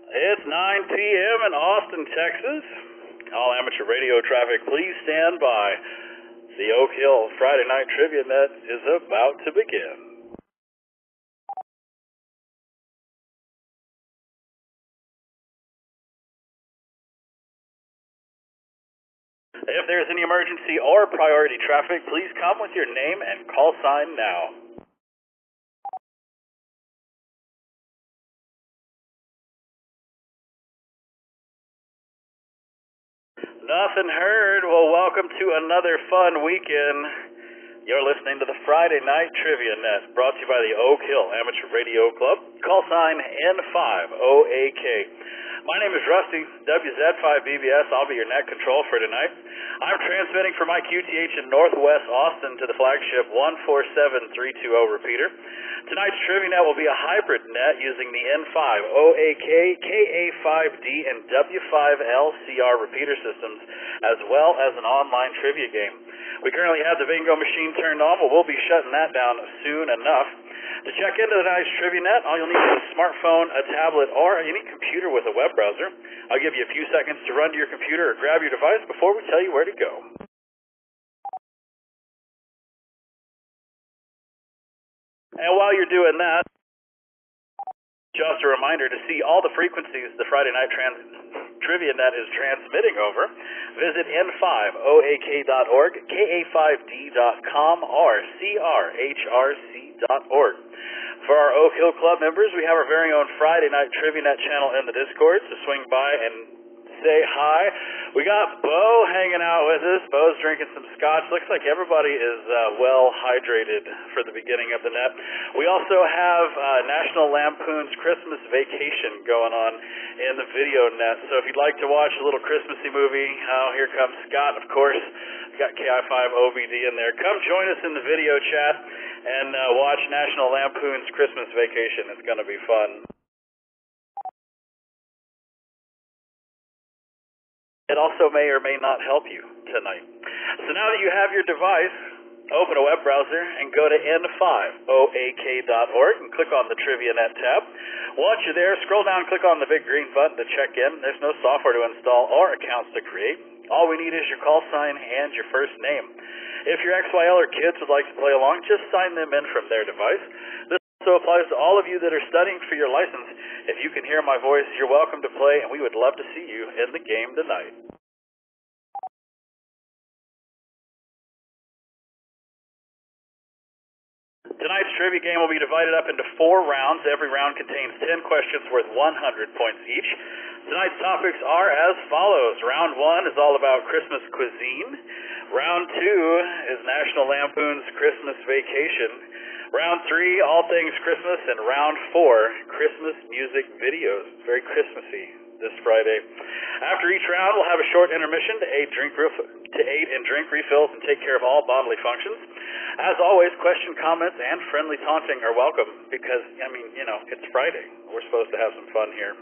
It's 9 p.m. in Austin, Texas. All amateur radio traffic, please stand by. The Oak Hill Friday Night Trivia Net is about to begin. If there's any emergency or priority traffic, please come with your name and call sign now. Nothing heard. Well, welcome to another fun weekend. You're listening to the Friday Night Trivia Net, brought to you by the Oak Hill Amateur Radio Club, call sign N5OAK. My name is Rusty, WZ5BBS. I'll be your net control for tonight. I'm transmitting from my QTH in Northwest Austin to the flagship 147-320 repeater. Tonight's Trivia Net will be a hybrid net using the N5OAK, KA5D, and W5LCR repeater systems, as well as an online trivia game. We currently have the bingo machine turned on, but we'll be shutting that down soon enough. To check into tonight's Trivia Net, all you'll need is a smartphone, a tablet, or any computer with a web browser. I'll give you a few seconds to run to your computer or grab your device before we tell you where to go. And while you're doing that, just a reminder to see all the frequencies the Friday Night Trivia Net is transmitting over. Visit n5oak.org, ka5d.com, or crhrc.org. For our Oak Hill Club members, we have our very own Friday Night Trivia Net channel in the Discord, so swing by and say hi. We got Bo hanging out with us. Bo's drinking some scotch. Looks like everybody is well hydrated for the beginning of the net. We also have National Lampoon's Christmas Vacation going on in the video net. So if you'd like to watch a little Christmassy movie, here comes Scott, of course. We've got KI5OBD in there. Come join us in the video chat and watch National Lampoon's Christmas Vacation. It's going to be fun. It also may or may not help you tonight. So now that you have your device, open a web browser and go to n5oak.org and click on the Trivia Net tab. Once you're there, scroll down and click on the big green button to check in. There's no software to install or accounts to create. All we need is your call sign and your first name. If your XYL or kids would like to play along, just sign them in from their device. This also applies to all of you that are studying for your license. If you can hear my voice, you're welcome to play, and we would love to see you in the game tonight. Tonight's trivia game will be divided up into 4 rounds. Every round contains 10 questions worth 100 points each. Tonight's topics are as follows. Round 1 is all about Christmas cuisine. Round 2 is National Lampoon's Christmas Vacation. Round 3, all things Christmas, and round 4, Christmas music videos. Very Christmassy this Friday. After each round, we'll have a short intermission to aid in drink refills and take care of all bodily functions. As always, question, comments, and friendly taunting are welcome because, it's Friday. We're supposed to have some fun here.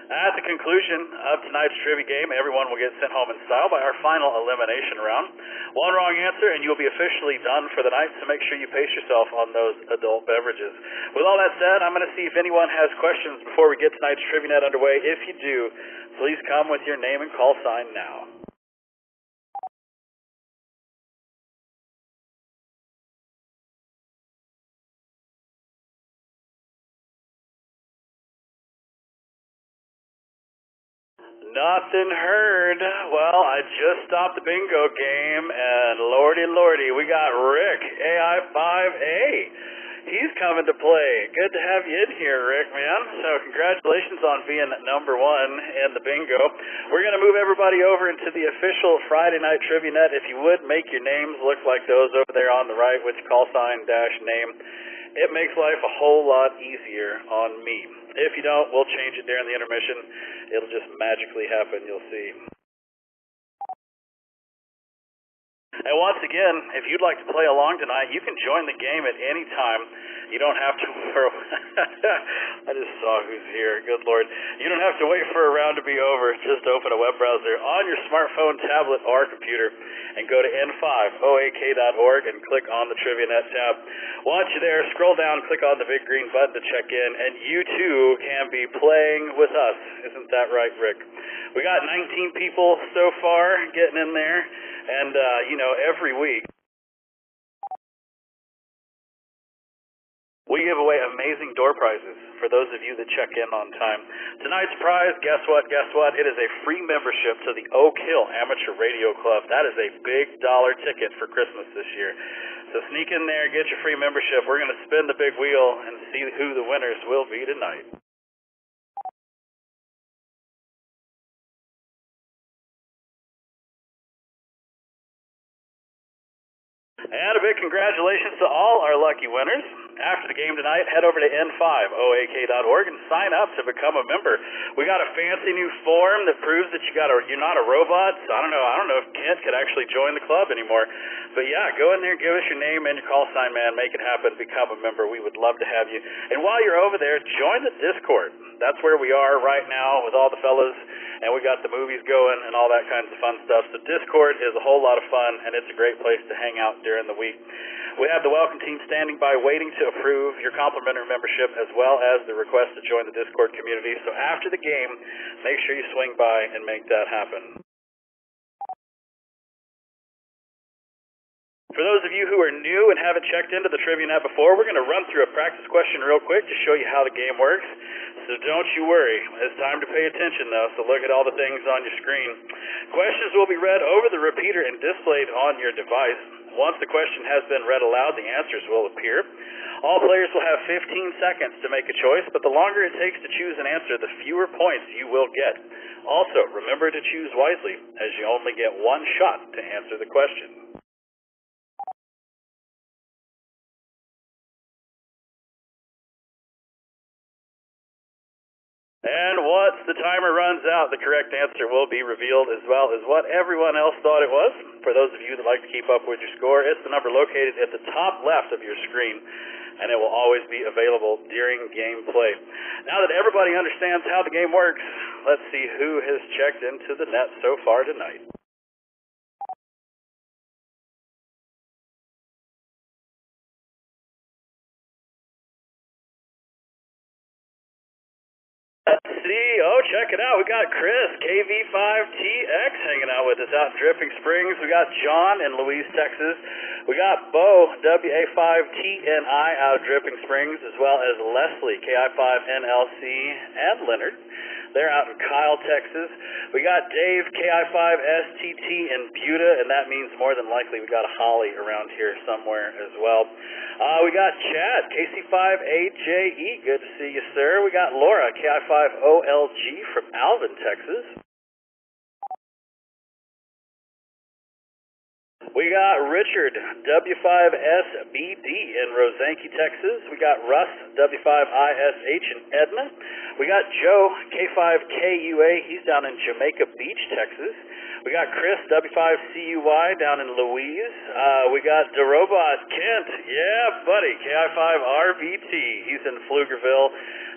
At the conclusion of tonight's trivia game, everyone will get sent home in style by our final elimination round. One wrong answer and you'll be officially done for the night, so make sure you pace yourself on those adult beverages. With all that said, I'm going to see if anyone has questions before we get tonight's Trivia Net underway. If you do, please come with your name and call sign now. Nothing heard. Well, I just stopped the bingo game, and lordy, we got Rick, AI5A. He's coming to play. Good to have you in here, Rick, man. So congratulations on being number 1 in the bingo. We're going to move everybody over into the official Friday Night Trivia Net. If you would, make your names look like those over there on the right with call sign - name. It makes life a whole lot easier on me. If you don't, we'll change it during the intermission. It'll just magically happen, you'll see. And once again, if you'd like to play along tonight, you can join the game at any time. You don't have to I just saw who's here. Good Lord. You don't have to wait for a round to be over. Just open a web browser on your smartphone, tablet, or computer and go to n5oak.org and click on the TriviaNet tab. Once you're there, scroll down, click on the big green button to check in, and you too can be playing with us. Isn't that right, Rick? We got 19 people so far getting in there, and every week we give away amazing door prizes for those of you that check in on time. Tonight's prize, guess what? It is a free membership to the Oak Hill Amateur Radio Club. That is a big dollar ticket for Christmas this year. So sneak in there, get your free membership. We're going to spin the big wheel and see who the winners will be tonight. And a big congratulations to all our lucky winners. After the game tonight, head over to n5oak.org and sign up to become a member. We got a fancy new form that proves that you're not a robot. So I don't know if Kent could actually join the club anymore. But yeah, go in there, give us your name and your call sign, man. Make it happen. Become a member. We would love to have you. And while you're over there, join the Discord. That's where we are right now with all the fellas. And we got the movies going and all that kinds of fun stuff. So Discord is a whole lot of fun, and it's a great place to hang out during the week. We have the welcome team standing by waiting to approve your complimentary membership as well as the request to join the Discord community. So after the game, make sure you swing by and make that happen. For those of you who are new and haven't checked into the TriviaNet before, we're going to run through a practice question real quick to show you how the game works. So don't you worry. It's time to pay attention, though, so look at all the things on your screen. Questions will be read over the repeater and displayed on your device. Once the question has been read aloud, the answers will appear. All players will have 15 seconds to make a choice, but the longer it takes to choose an answer, the fewer points you will get. Also, remember to choose wisely, as you only get one shot to answer the question. And once the timer runs out, the correct answer will be revealed as well as what everyone else thought it was. For those of you that like to keep up with your score, it's the number located at the top left of your screen, and it will always be available during gameplay. Now that everybody understands how the game works, let's see who has checked into the net so far tonight. Let's see. Oh, check it out. We got Chris, KV5TX, hanging out with us out in Dripping Springs. We got John in Louise, Texas. We got Bo, WA5TNI, out of Dripping Springs, as well as Leslie, KI5NLC, and Leonard. They're out in Kyle, Texas. We got Dave, KI5STT in Buda, and that means more than likely we got a Holly around here somewhere as well. We got Chad, KC5AJE, good to see you, sir. We got Laura, KI5OLG from Alvin, Texas. We got Richard, W5SBD in Rosanke, Texas. We got Russ, W5ISH in Edna. We got Joe, K5KUA, he's down in Jamaica Beach, Texas. We got Chris, W5CUY, down in Louise. We got DeRobot, Kent, yeah, buddy, KI5RVT, he's in Pflugerville.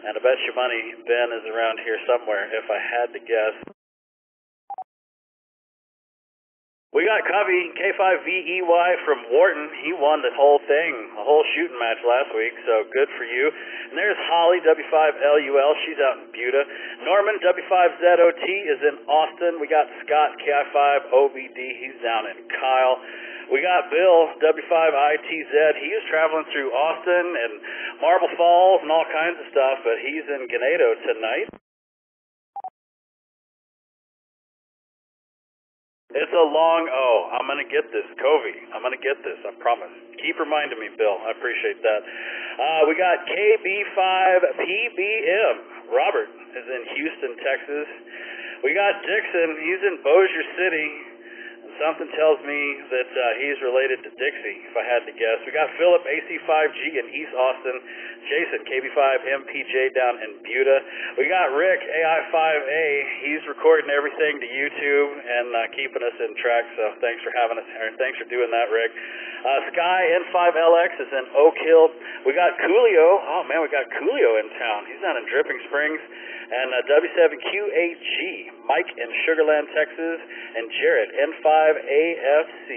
And I bet you money Ben is around here somewhere, if I had to guess. We got Covey, K5VEY from Wharton. He won the whole thing, a whole shooting match last week, so good for you. And there's Holly, W5LUL. She's out in Buda. Norman, W5ZOT, is in Austin. We got Scott, KI5OBD. He's down in Kyle. We got Bill, W5ITZ. He is traveling through Austin and Marble Falls and all kinds of stuff, but he's in Ganado tonight. It's a long O. I'm going to get this. Covey, I'm going to get this. I promise. Keep reminding me, Bill. I appreciate that. We got KB5PBM. Robert is in Houston, Texas. We got Dixon. He's in Bossier City. Something tells me that he's related to Dixie, if I had to guess. We got Philip, AC5G in East Austin. Jason, KB5MPJ down in Buda. We got Rick, AI5A. He's recording everything to YouTube and keeping us in track, so thanks for having us here. Thanks for doing that, Rick. Sky N5LX is in Oak Hill. We got Coolio. Oh, man, we got Coolio in town. He's down in Dripping Springs. And W7QAG, Mike in Sugar Land, Texas. And Jared, N5AFC.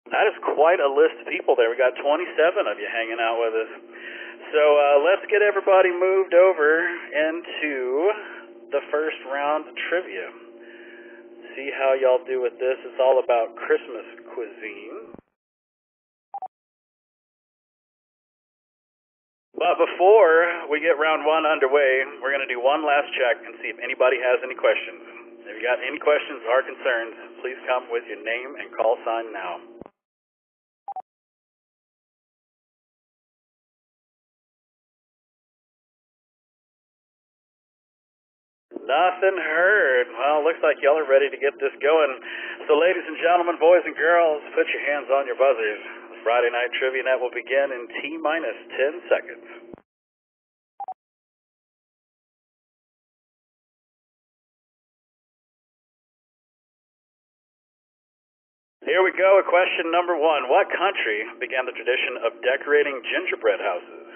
That is quite a list of people there. We got 27 of you hanging out with us. So let's get everybody moved over into the first round of trivia. See how y'all do with this. It's all about Christmas cuisine. But before we get round one underway, we're going to do one last check and see if anybody has any questions. If you got any questions or concerns, please come with your name and call sign now. Nothing heard. Well, looks like y'all are ready to get this going. So ladies and gentlemen, boys and girls, put your hands on your buzzers. The Friday Night Trivia Net will begin in T-minus 10 seconds. Here we go with question number one. What country began the tradition of decorating gingerbread houses?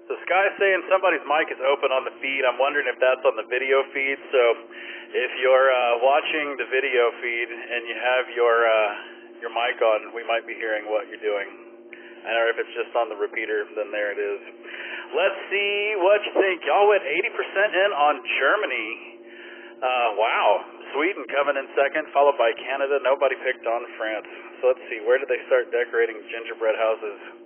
So Sky's saying somebody's mic is open on the feed. I'm wondering if that's on the video feed. So if you're watching the video feed and you have your mic on, we might be hearing what you're doing. And or if it's just on the repeater, then there it is. Let's see what you think. Y'all went 80% in on Germany. Wow. Sweden coming in second, followed by Canada. Nobody picked on France. So let's see. Where did they start decorating gingerbread houses?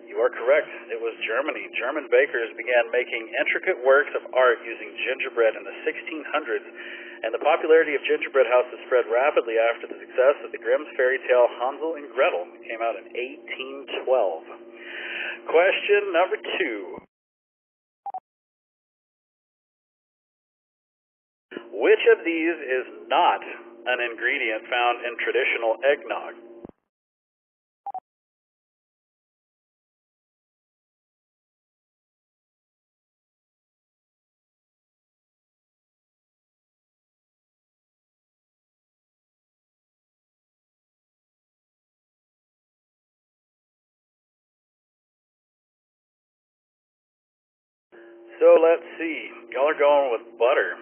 You are correct. It was Germany. German bakers began making intricate works of art using gingerbread in the 1600s, and the popularity of gingerbread houses spread rapidly after the success of the Grimm's fairy tale Hansel and Gretel. It came out in 1812. Question number two. Which of these is not an ingredient found in traditional eggnog? So let's see. Y'all are going with butter.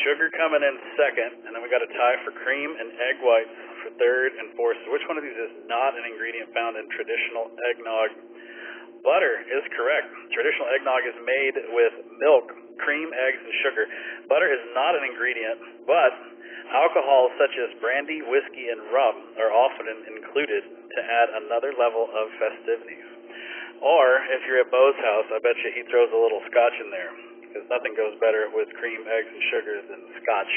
Sugar coming in second, and then we got a tie for cream and egg whites for third and fourth. So which one of these is not an ingredient found in traditional eggnog? Butter is correct. Traditional eggnog is made with milk, cream, eggs, and sugar. Butter is not an ingredient, but alcohols such as brandy, whiskey, and rum are often included to add another level of festivities. Or, if you're at Bo's house, I bet you he throws a little scotch in there, because nothing goes better with cream, eggs, and sugars than scotch.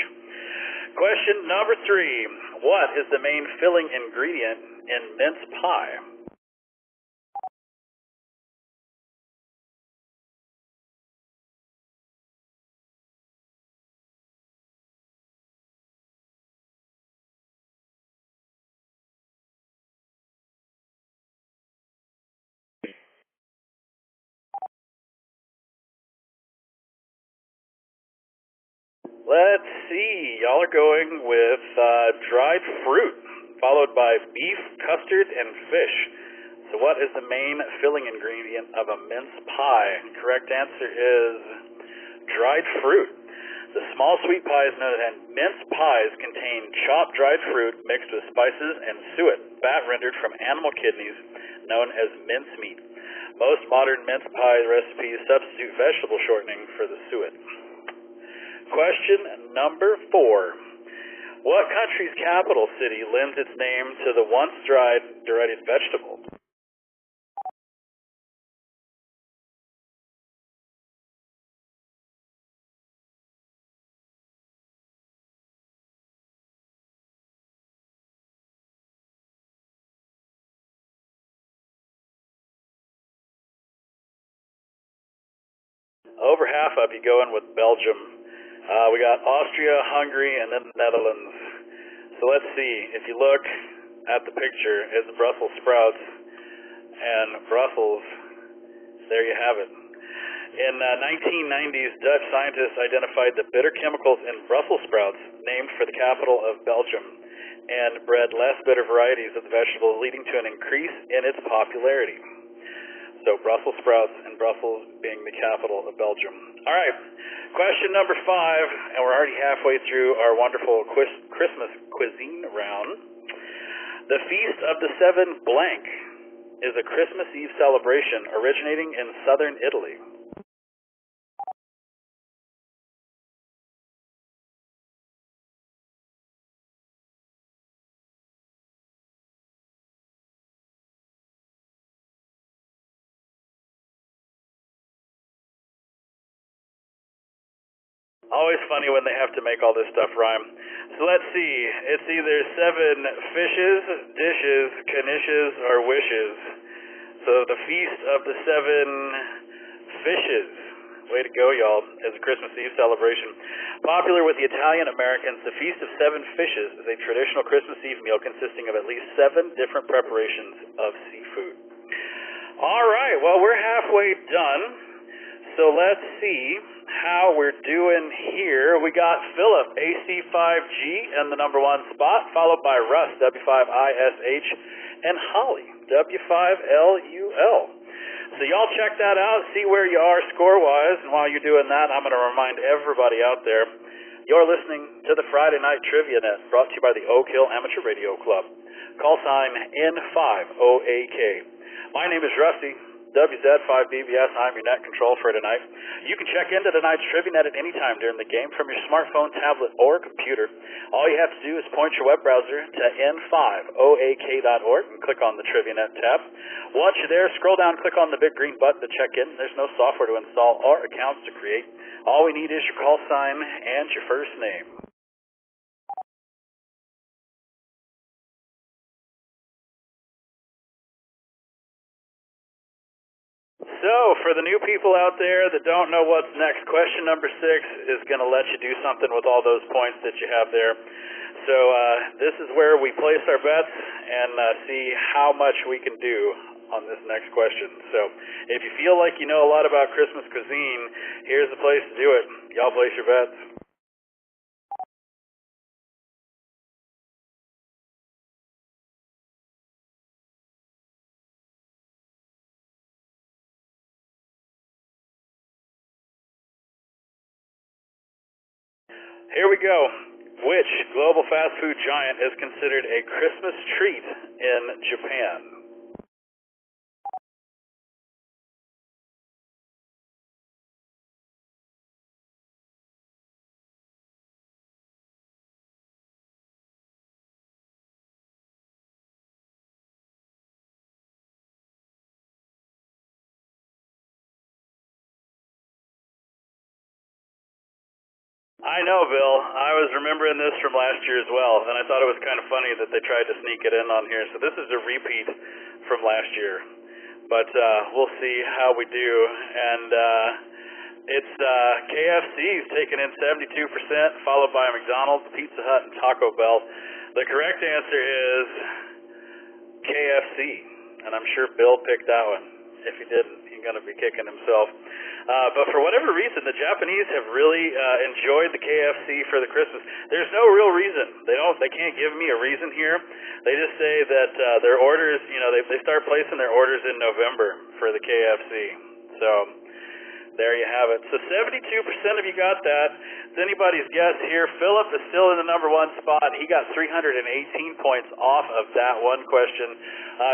Question number three. What is the main filling ingredient in mince pie? Let's see. Y'all are going with dried fruit, followed by beef, custard, and fish. So what is the main filling ingredient of a mince pie? Correct answer is dried fruit. The small sweet pies known as mince pies contain chopped dried fruit mixed with spices and suet, fat rendered from animal kidneys, known as mincemeat. Most modern mince pie recipes substitute vegetable shortening for the suet. Question number four. What country's capital city lends its name to the once dried vegetable? Over half up, you go in with Belgium. We got Austria, Hungary, and then the Netherlands. So let's see. If you look at the picture, it's Brussels sprouts. And Brussels, there you have it. In 1990s, Dutch scientists identified the bitter chemicals in Brussels sprouts, named for the capital of Belgium, and bred less bitter varieties of the vegetable, leading to an increase in its popularity. So Brussels sprouts and Brussels being the capital of Belgium. All right, question number 5, and we're already halfway through our wonderful Christmas cuisine round. The Feast of the Seven Blank is a Christmas Eve celebration originating in southern Italy. Always funny when they have to make all this stuff rhyme. So let's see. It's either 7 fishes, dishes, knishes, or wishes. So the Feast of the Seven Fishes. Way to go, y'all. It's a Christmas Eve celebration. Popular with the Italian Americans, the Feast of Seven Fishes is a traditional Christmas Eve meal consisting of at least 7 different preparations of seafood. All right, well, we're halfway done. So let's see how we're doing here. We got Philip, AC5G, in the number 1 spot, followed by Russ, W5ISH, and Holly, W5LUL. So y'all check that out, see where you are score-wise, and while you're doing that, I'm going to remind everybody out there, you're listening to the Friday Night Trivia Net, brought to you by the Oak Hill Amateur Radio Club. Call sign N5OAK. My name is Rusty, WZ5BBS. I'm your net control for tonight. You can check into tonight's Trivia Net at any time during the game from your smartphone, tablet, or computer. All you have to do is point your web browser to n5oak.org and click on the Trivia Net tab. Once you're there, scroll down, click on the big green button to check in. There's no software to install or accounts to create. All we need is your call sign and your first name. So, for the new people out there that don't know what's next, question number 6 is going to let you do something with all those points that you have there. So, this is where we place our bets and see how much we can do on this next question. So, if you feel like you know a lot about Christmas cuisine, here's the place to do it. Y'all place your bets. Here we go. Which global fast food giant is considered a Christmas treat in Japan? I know, Bill. I was remembering this from last year as well, and I thought it was kind of funny that they tried to sneak it in on here. So this is a repeat from last year, but we'll see how we do. And it's KFC's taking in 72%, followed by McDonald's, Pizza Hut, and Taco Bell. The correct answer is KFC, and I'm sure Bill picked that one. If he didn't, he's going to be kicking himself. But for whatever reason, the Japanese have really enjoyed the KFC for the Christmas. There's no real reason. They can't give me a reason here. They just say that their orders, they start placing their orders in November for the KFC. So there you have it. So 72% of you got that. It's anybody's guess here. Philip is still in the number 1 spot. He got 318 points off of that one question.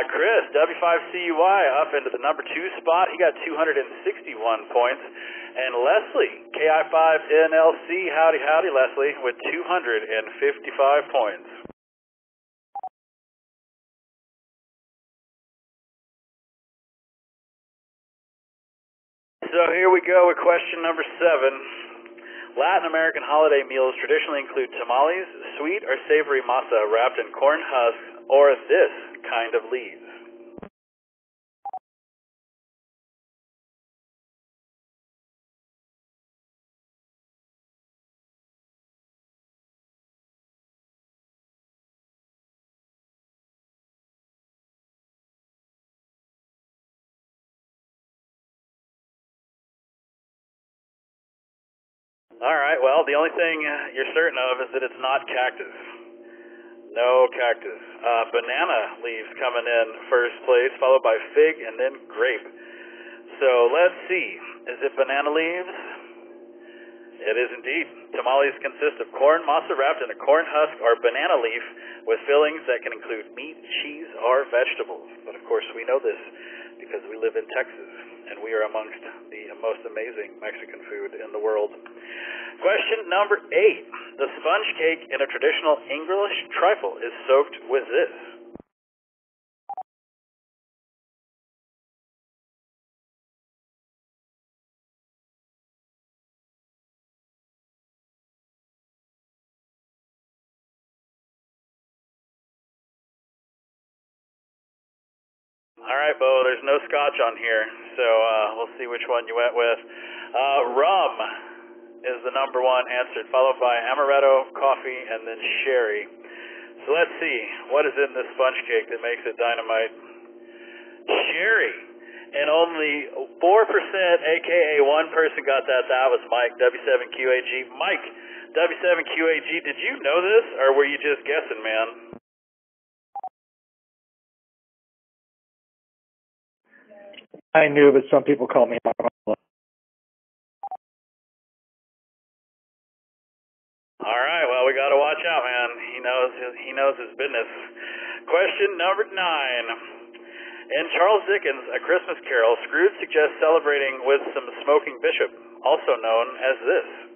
Chris, W5CUI, up into the number 2 spot. He got 261 points. And Leslie, KI5NLC, howdy, Leslie, with 255 points. So here we go with question number 7. Latin American holiday meals traditionally include tamales, sweet or savory masa wrapped in corn husks, or this kind of leaves. All right, well, the only thing you're certain of is that it's not cactus. No cactus. Banana leaves coming in first place, followed by fig and then grape. So let's see. Is it banana leaves? It is indeed. Tamales consist of corn masa wrapped in a corn husk or banana leaf with fillings that can include meat, cheese, or vegetables. But of course we know this because we live in Texas and we are amongst the most amazing Mexican food in the world. Question number 8. The sponge cake in a traditional English trifle is soaked with this. All right, Bo, there's no scotch on here, so we'll see which one you went with. Rum is the number one answered, followed by amaretto, coffee, and then sherry. So let's see, what is in this sponge cake that makes it dynamite? Sherry. And only 4%, aka one person got that. That was Mike, W7QAG. Mike, W7QAG, did you know this, or were you just guessing, man? I knew, but some people call me Marla. All right, well, we got to watch out, man. He knows his business. Question number 9. In Charles Dickens' A Christmas Carol, Scrooge suggests celebrating with some smoking bishop, also known as this.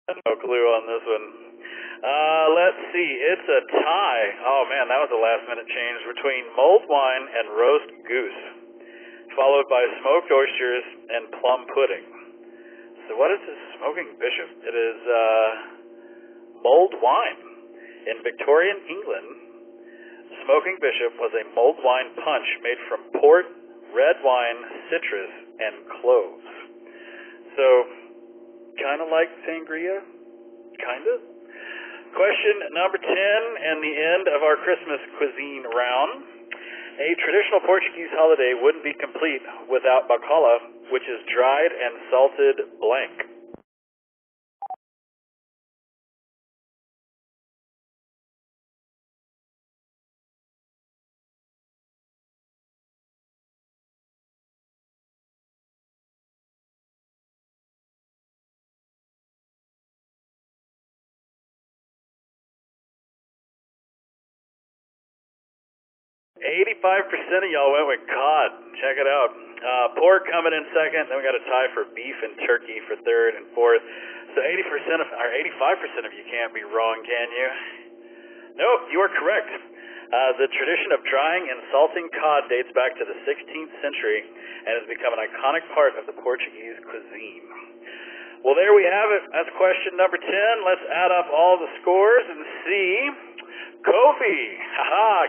No clue on this one. Let's see. It's a tie. Oh, man, that was a last-minute change between mulled wine and roast goose, followed by smoked oysters and plum pudding. So what is this smoking bishop? It is mulled wine. In Victorian England, smoking bishop was a mulled wine punch made from port, red wine, citrus, and cloves. So, kind of like sangria? Kind of? Question number 10 and the end of our Christmas cuisine round. A traditional Portuguese holiday wouldn't be complete without bacala, which is dried and salted blank. "85% of y'all went with cod. Check it out. Pork coming in second. Then we got a tie for beef and turkey for third and fourth. So 80% of, or 85% of you can't be wrong, can you? Nope, you are correct. The tradition of drying and salting cod dates back to the 16th century and has become an iconic part of the Portuguese cuisine. Well, there we have it. That's question number 10. Let's add up all the scores and see. Kofi,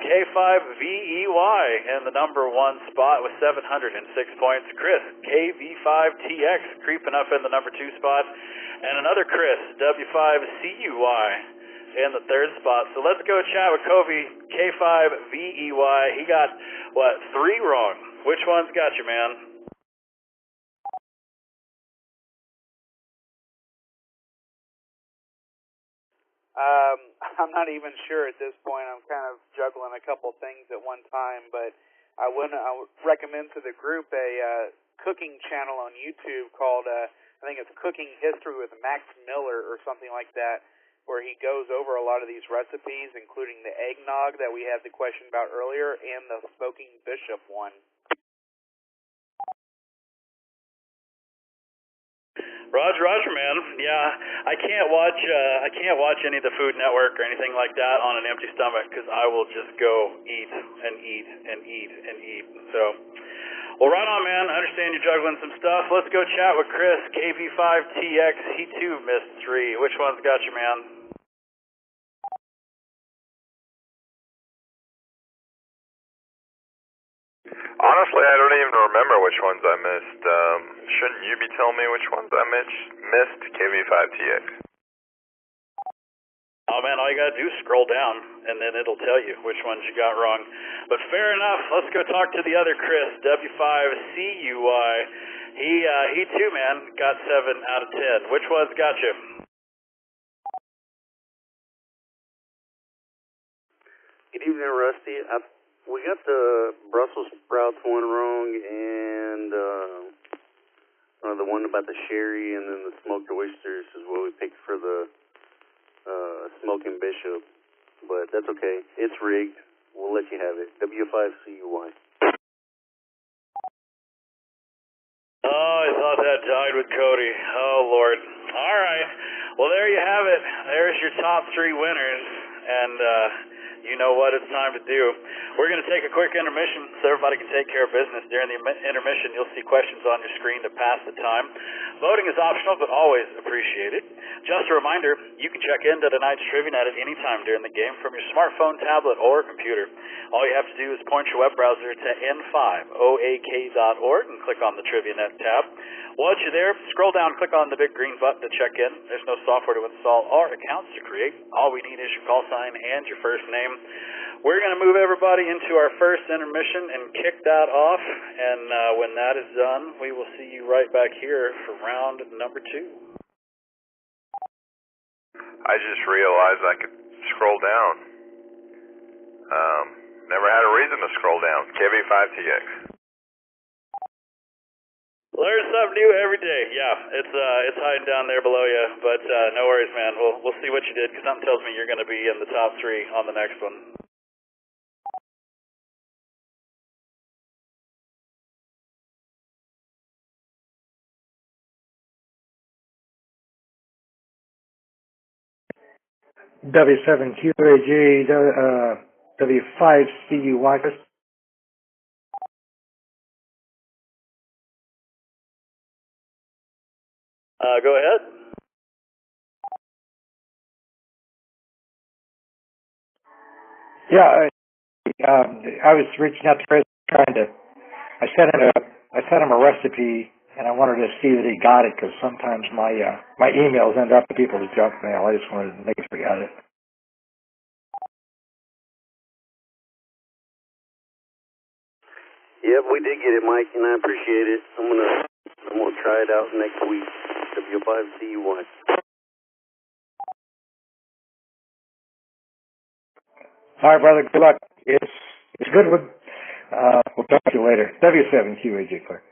K5VEY, in the number 1 spot with 706 points. Chris, KV5TX, creeping up in the number 2 spot. And another Chris, W5CUY, in the 3rd spot. So let's go chat with Kofi, K5VEY. He got, 3 wrong. Which one's got you, man? I'm not even sure at this point. I'm kind of juggling a couple things at one time, but I would recommend to the group a cooking channel on YouTube called, I think it's Cooking History with Max Miller or something like that, where he goes over a lot of these recipes, including the eggnog that we had the question about earlier and the smoking bishop one. Roger, man. Yeah, I can't watch any of the Food Network or anything like that on an empty stomach because I will just go eat and eat and eat and eat. So, well, right on, man. I understand you're juggling some stuff. Let's go chat with Chris, KV5TX. He too missed 3. Which one's got you, man? Honestly, I don't even remember which ones I missed. Shouldn't you be telling me which ones I missed? KV5TX. Oh man, all you gotta do is scroll down, and then it'll tell you which ones you got wrong. But fair enough, let's go talk to the other Chris, W5CUY. He too, man, got 7 out of 10. Which ones got you? Good evening, Rusty. We got the Brussels sprouts one wrong, and the one about the sherry, and then the smoked oysters is what we picked for the smoking bishop. But that's okay. It's rigged. We'll let you have it. W5CUY. Oh, I thought that died with Cody. Oh, Lord. All right. Well, there you have it. There's your top 3 winners. And you know what it's time to do. We're going to take a quick intermission so everybody can take care of business. During the intermission, you'll see questions on your screen to pass the time. Voting is optional, but always appreciated. Just a reminder, you can check into tonight's TriviaNet at any time during the game from your smartphone, tablet, or computer. All you have to do is point your web browser to n5oak.org and click on the TriviaNet tab. Once you're there, scroll down, click on the big green button to check in. There's no software to install or accounts to create. All we need is your call sign and your first name. We're going to move everybody into our first intermission and kick that off. And when that is done, we will see you right back here for round number 2. I just realized I could scroll down. Never had a reason to scroll down. KV5TX. Learn something new every day. Yeah, it's hiding down there below you, but no worries, man. We'll see what you did, because something tells me you're going to be in the top 3 on the next one. W7QAG, W5CUY. Go ahead. Yeah, I was reaching out to Chris, I sent him a recipe, and I wanted to see that he got it, because sometimes my emails end up in people's junk mail. I just wanted to make sure he got it. Yep, we did get it, Mike, and I appreciate it. I'm gonna try it out next week. W5CUY. All right, brother. Good luck. It's good one. We'll talk to you later. W7QAG, clear.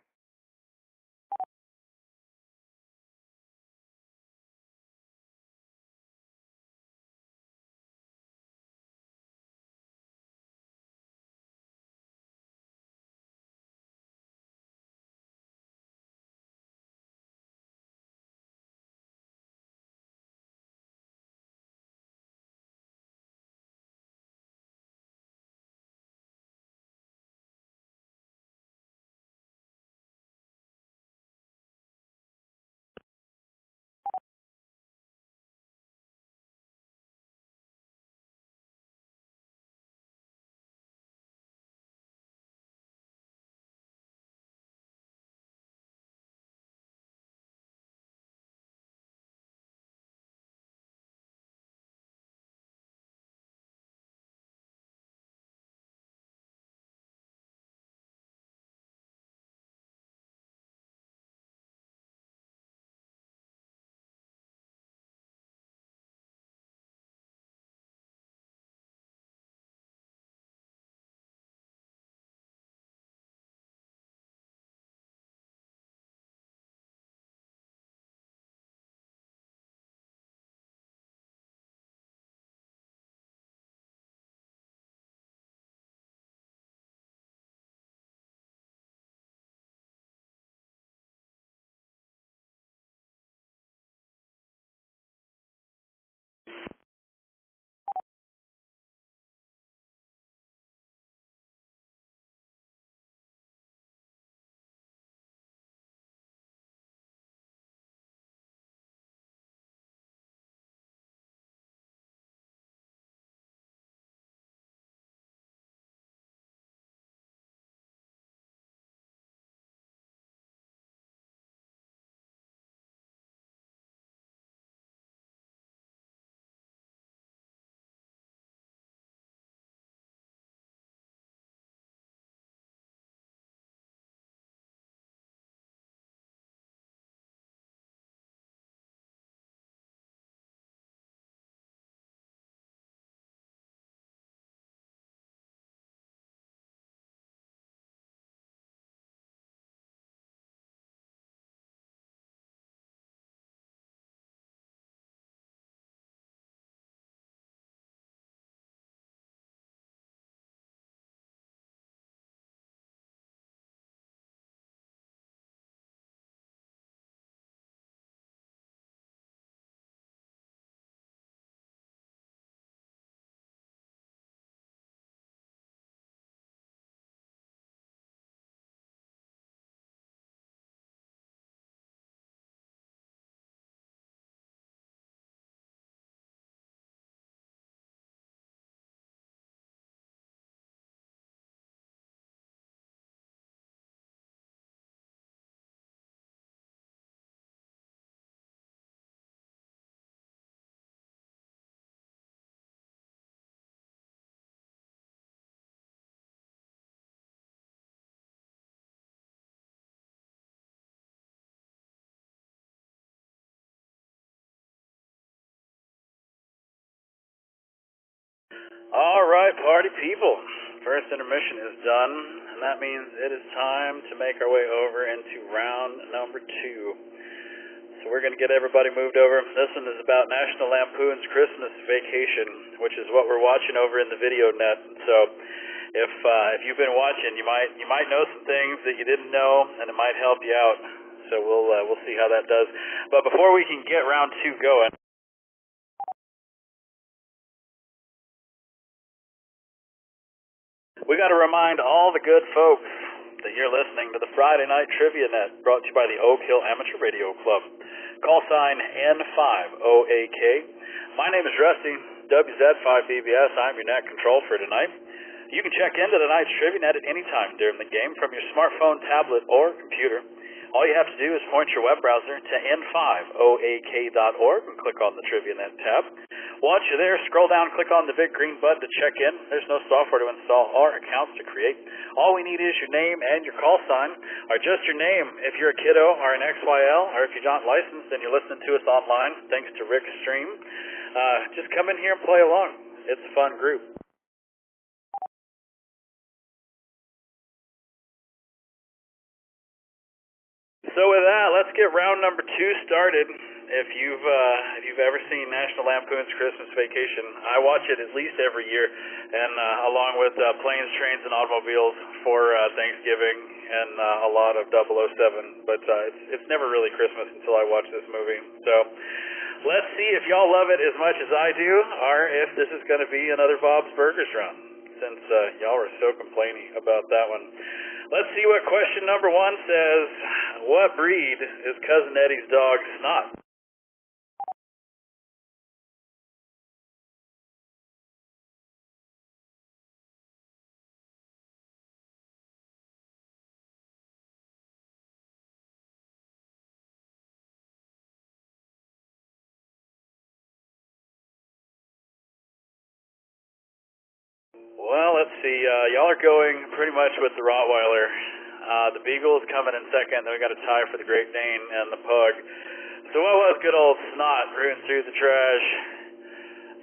All right, party people. First intermission is done, and that means it is time to make our way over into round number 2. So we're going to get everybody moved over. This one is about National Lampoon's Christmas Vacation, which is what we're watching over in the video net. So if you've been watching, you might know some things that you didn't know, and it might help you out. So we'll see how that does. But before we can get round 2 going, we got to remind all the good folks that you're listening to the Friday Night Trivia Net, brought to you by the Oak Hill Amateur Radio Club. Call sign N5OAK. My name is Rusty, WZ5BBS. I'm your net control for tonight. You can check into tonight's Trivia Net at any time during the game from your smartphone, tablet, or computer. All you have to do is point your web browser to n5oak.org and click on the Trivia Net tab. Once you're there, scroll down, click on the big green button to check in. There's no software to install or accounts to create. All we need is your name and your call sign, or just your name if you're a kiddo or an XYL, or if you're not licensed and you're listening to us online, thanks to Rick Stream. Just come in here and play along. It's a fun group. So with that, let's get round number 2 started. If you've ever seen National Lampoon's Christmas Vacation, I watch it at least every year, and along with Planes, Trains, and Automobiles for Thanksgiving, and a lot of 007. But it's never really Christmas until I watch this movie. So let's see if y'all love it as much as I do, or if this is going to be another Bob's Burgers run, since y'all were so complaining about that one. Let's see what question number 1 says. What breed is Cousin Eddie's dog, Snot? Well, let's see. Y'all are going pretty much with the Rottweiler. The Beagle is coming in second. Then we got a tie for the Great Dane and the Pug. So what was good old Snot rooting through the trash?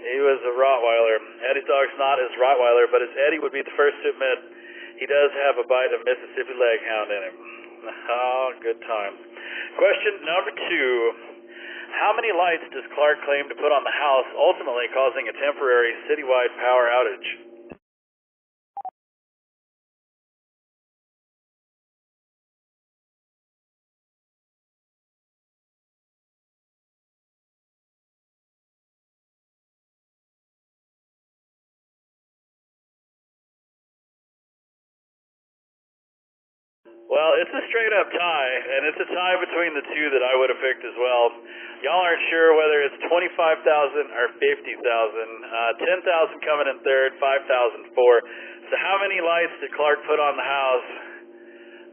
He was a Rottweiler. Eddie's dog Snot is Rottweiler, but as Eddie would be the first to admit, he does have a bite of Mississippi Leghound in him. Oh, good times. Question number 2. How many lights does Clark claim to put on the house, ultimately causing a temporary citywide power outage? Well, it's a straight-up tie, and it's a tie between the 2 that I would have picked as well. Y'all aren't sure whether it's 25,000 or 50,000. 10,000 coming in third, 5,004. So how many lights did Clark put on the house?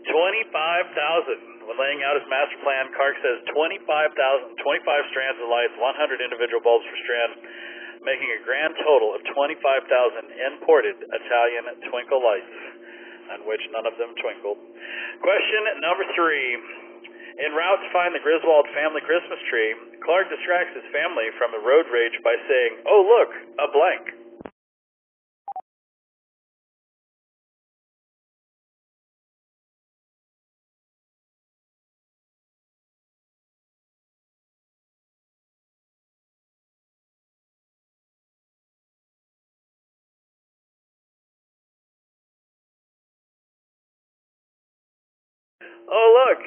25,000. When laying out his master plan, Clark says 25,000, 25 strands of lights, 100 individual bulbs per strand, making a grand total of 25,000 imported Italian twinkle lights, on which none of them twinkled. Question number 3. En route to find the Griswold family Christmas tree, Clark distracts his family from the road rage by saying, "Oh look, a blank." Oh look,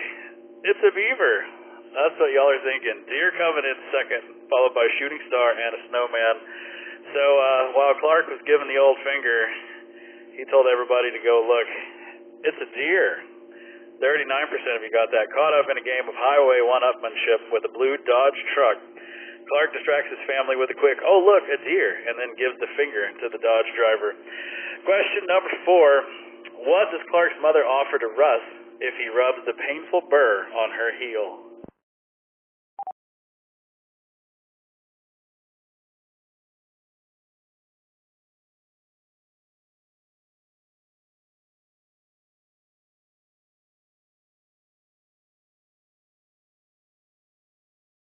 it's a beaver. That's what y'all are thinking. Deer coming in second, followed by Shooting Star and a Snowman. So while Clark was giving the old finger, he told everybody to go look. It's a deer. 39% of you got that. Caught up in a game of highway one-upmanship with a blue Dodge truck. Clark distracts his family with a quick, "Oh look, a deer," and then gives the finger to the Dodge driver. Question number 4. What does Clark's mother offer to Russ if he rubs the painful burr on her heel?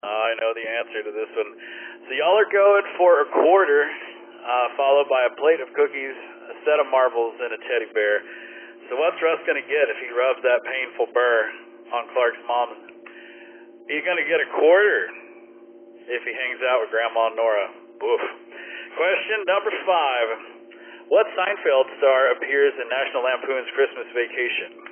I know the answer to this one. So y'all are going for a quarter. followed by a plate of cookies, a set of marbles, and a teddy bear. So what's Russ going to get if he rubs that painful burr on Clark's mom? He's going to get a quarter if he hangs out with Grandma Nora. Oof. Question number 5. What Seinfeld star appears in National Lampoon's Christmas Vacation?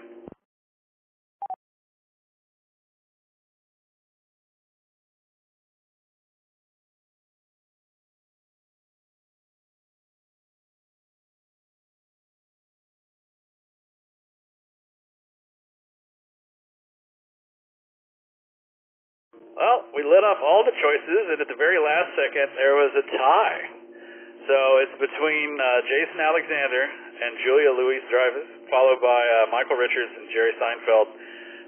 Well, we lit off all the choices, and at the very last second, there was a tie. So it's between Jason Alexander and Julia Louis-Dreyfus, followed by Michael Richards and Jerry Seinfeld.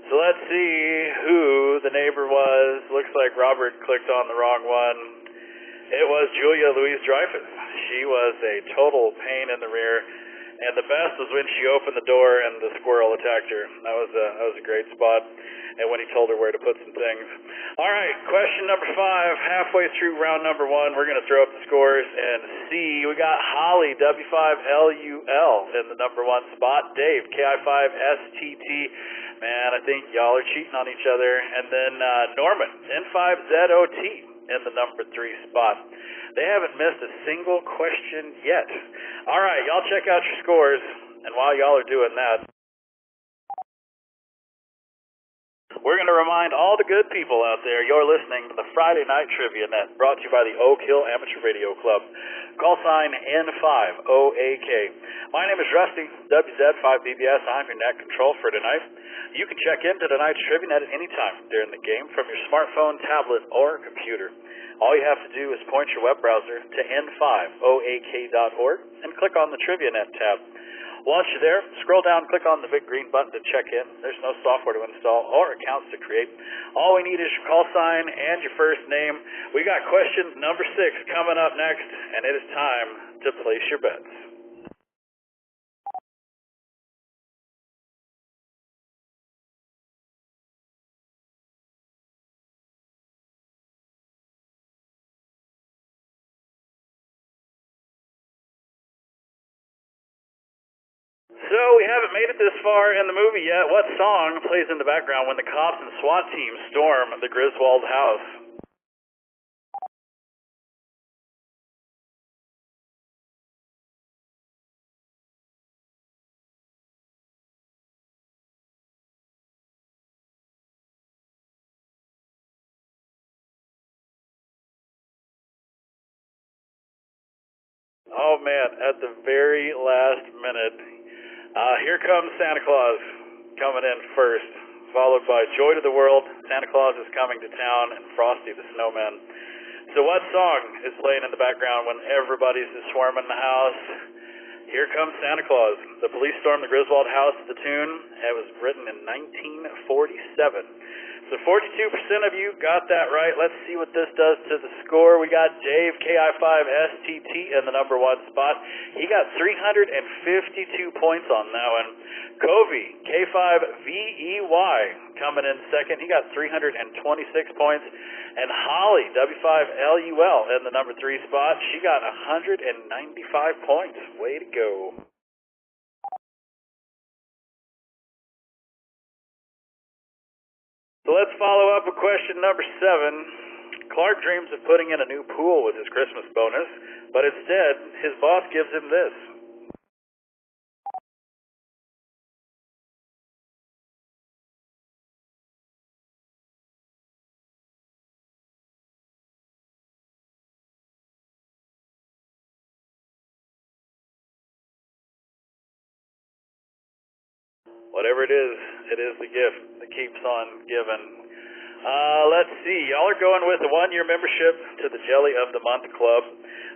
So let's see who the neighbor was. Looks like Robert clicked on the wrong one. It was Julia Louis-Dreyfus. She was a total pain in the rear, and the best was when she opened the door and the squirrel attacked her. That was a great spot, and when he told her where to put some things. All right, question number 5. Halfway through round number 1, we're going to throw up the scores and see. We got Holly, W5LUL, in the number 1 spot. Dave, KI5STT. Man, I think y'all are cheating on each other. And then Norman, N5ZOT, in the number 3 spot. They haven't missed a single question yet. All right, y'all check out your scores, and while y'all are doing that, we're going to remind all the good people out there you're listening to the Friday Night Trivia Net, brought to you by the Oak Hill Amateur Radio Club. Call sign N5OAK. My name is Rusty, WZ5BBS. I'm your net control for tonight. You can check into tonight's Trivia Net at any time during the game from your smartphone, tablet, or computer. All you have to do is point your web browser to n5oak.org and click on the Trivia Net tab. Once you're there, scroll down and click on the big green button to check in. There's no software to install or accounts to create. All we need is your call sign and your first name. We got question number 6 coming up next, and it is time to place your bets. So we haven't made it this far in the movie yet. What song plays in the background when the cops and SWAT team storm the Griswold house? Oh man, at the very last minute, here comes Santa Claus coming in first, followed by Joy to the World, Santa Claus is Coming to Town, and Frosty the Snowman. So what song is playing in the background when everybody's just swarming the house? Here comes Santa Claus. The police stormed the Griswold house to the tune. It was written in 1947. So 42% of you got that right. Let's see what this does to the score. We got Dave, KI5STT, in the number 1 spot. He got 352 points on that one. Covey, K5VEY, coming in second. He got 326 points. And Holly, W5LUL, in the number 3 spot. She got 195 points. Way to go. So let's follow up with question number 7. Clark dreams of putting in a new pool with his Christmas bonus, but instead, his boss gives him this. Whatever it is the gift that keeps on giving. Let's see. Y'all are going with a 1-year membership to the Jelly of the Month Club,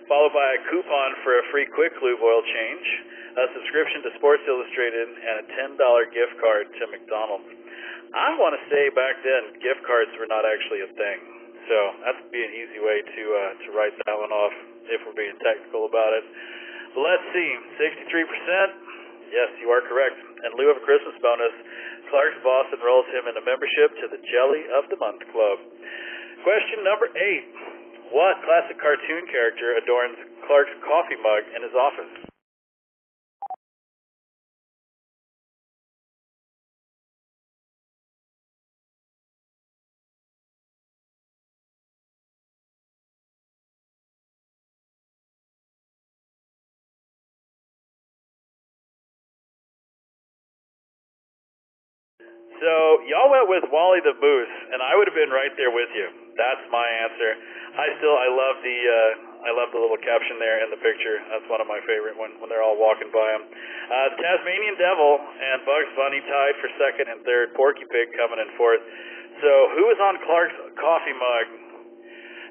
followed by a coupon for a free Quick Lube oil change, a subscription to Sports Illustrated, and a $10 gift card to McDonald's. I want to say back then, gift cards were not actually a thing. So that would be an easy way to write that one off if we're being technical about it. But let's see. 63%. Yes, you are correct. In lieu of a Christmas bonus, Clark's boss enrolls him in a membership to the Jelly of the Month Club. Question number 8. What classic cartoon character adorns Clark's coffee mug in his office? So, y'all went with Wally the Moose, and I would have been right there with you. That's my answer. I love the little caption there in the picture. That's one of my favorite when they're all walking by him. The Tasmanian Devil and Bugs Bunny tied for second and third. Porky Pig coming in fourth. So, who was on Clark's coffee mug?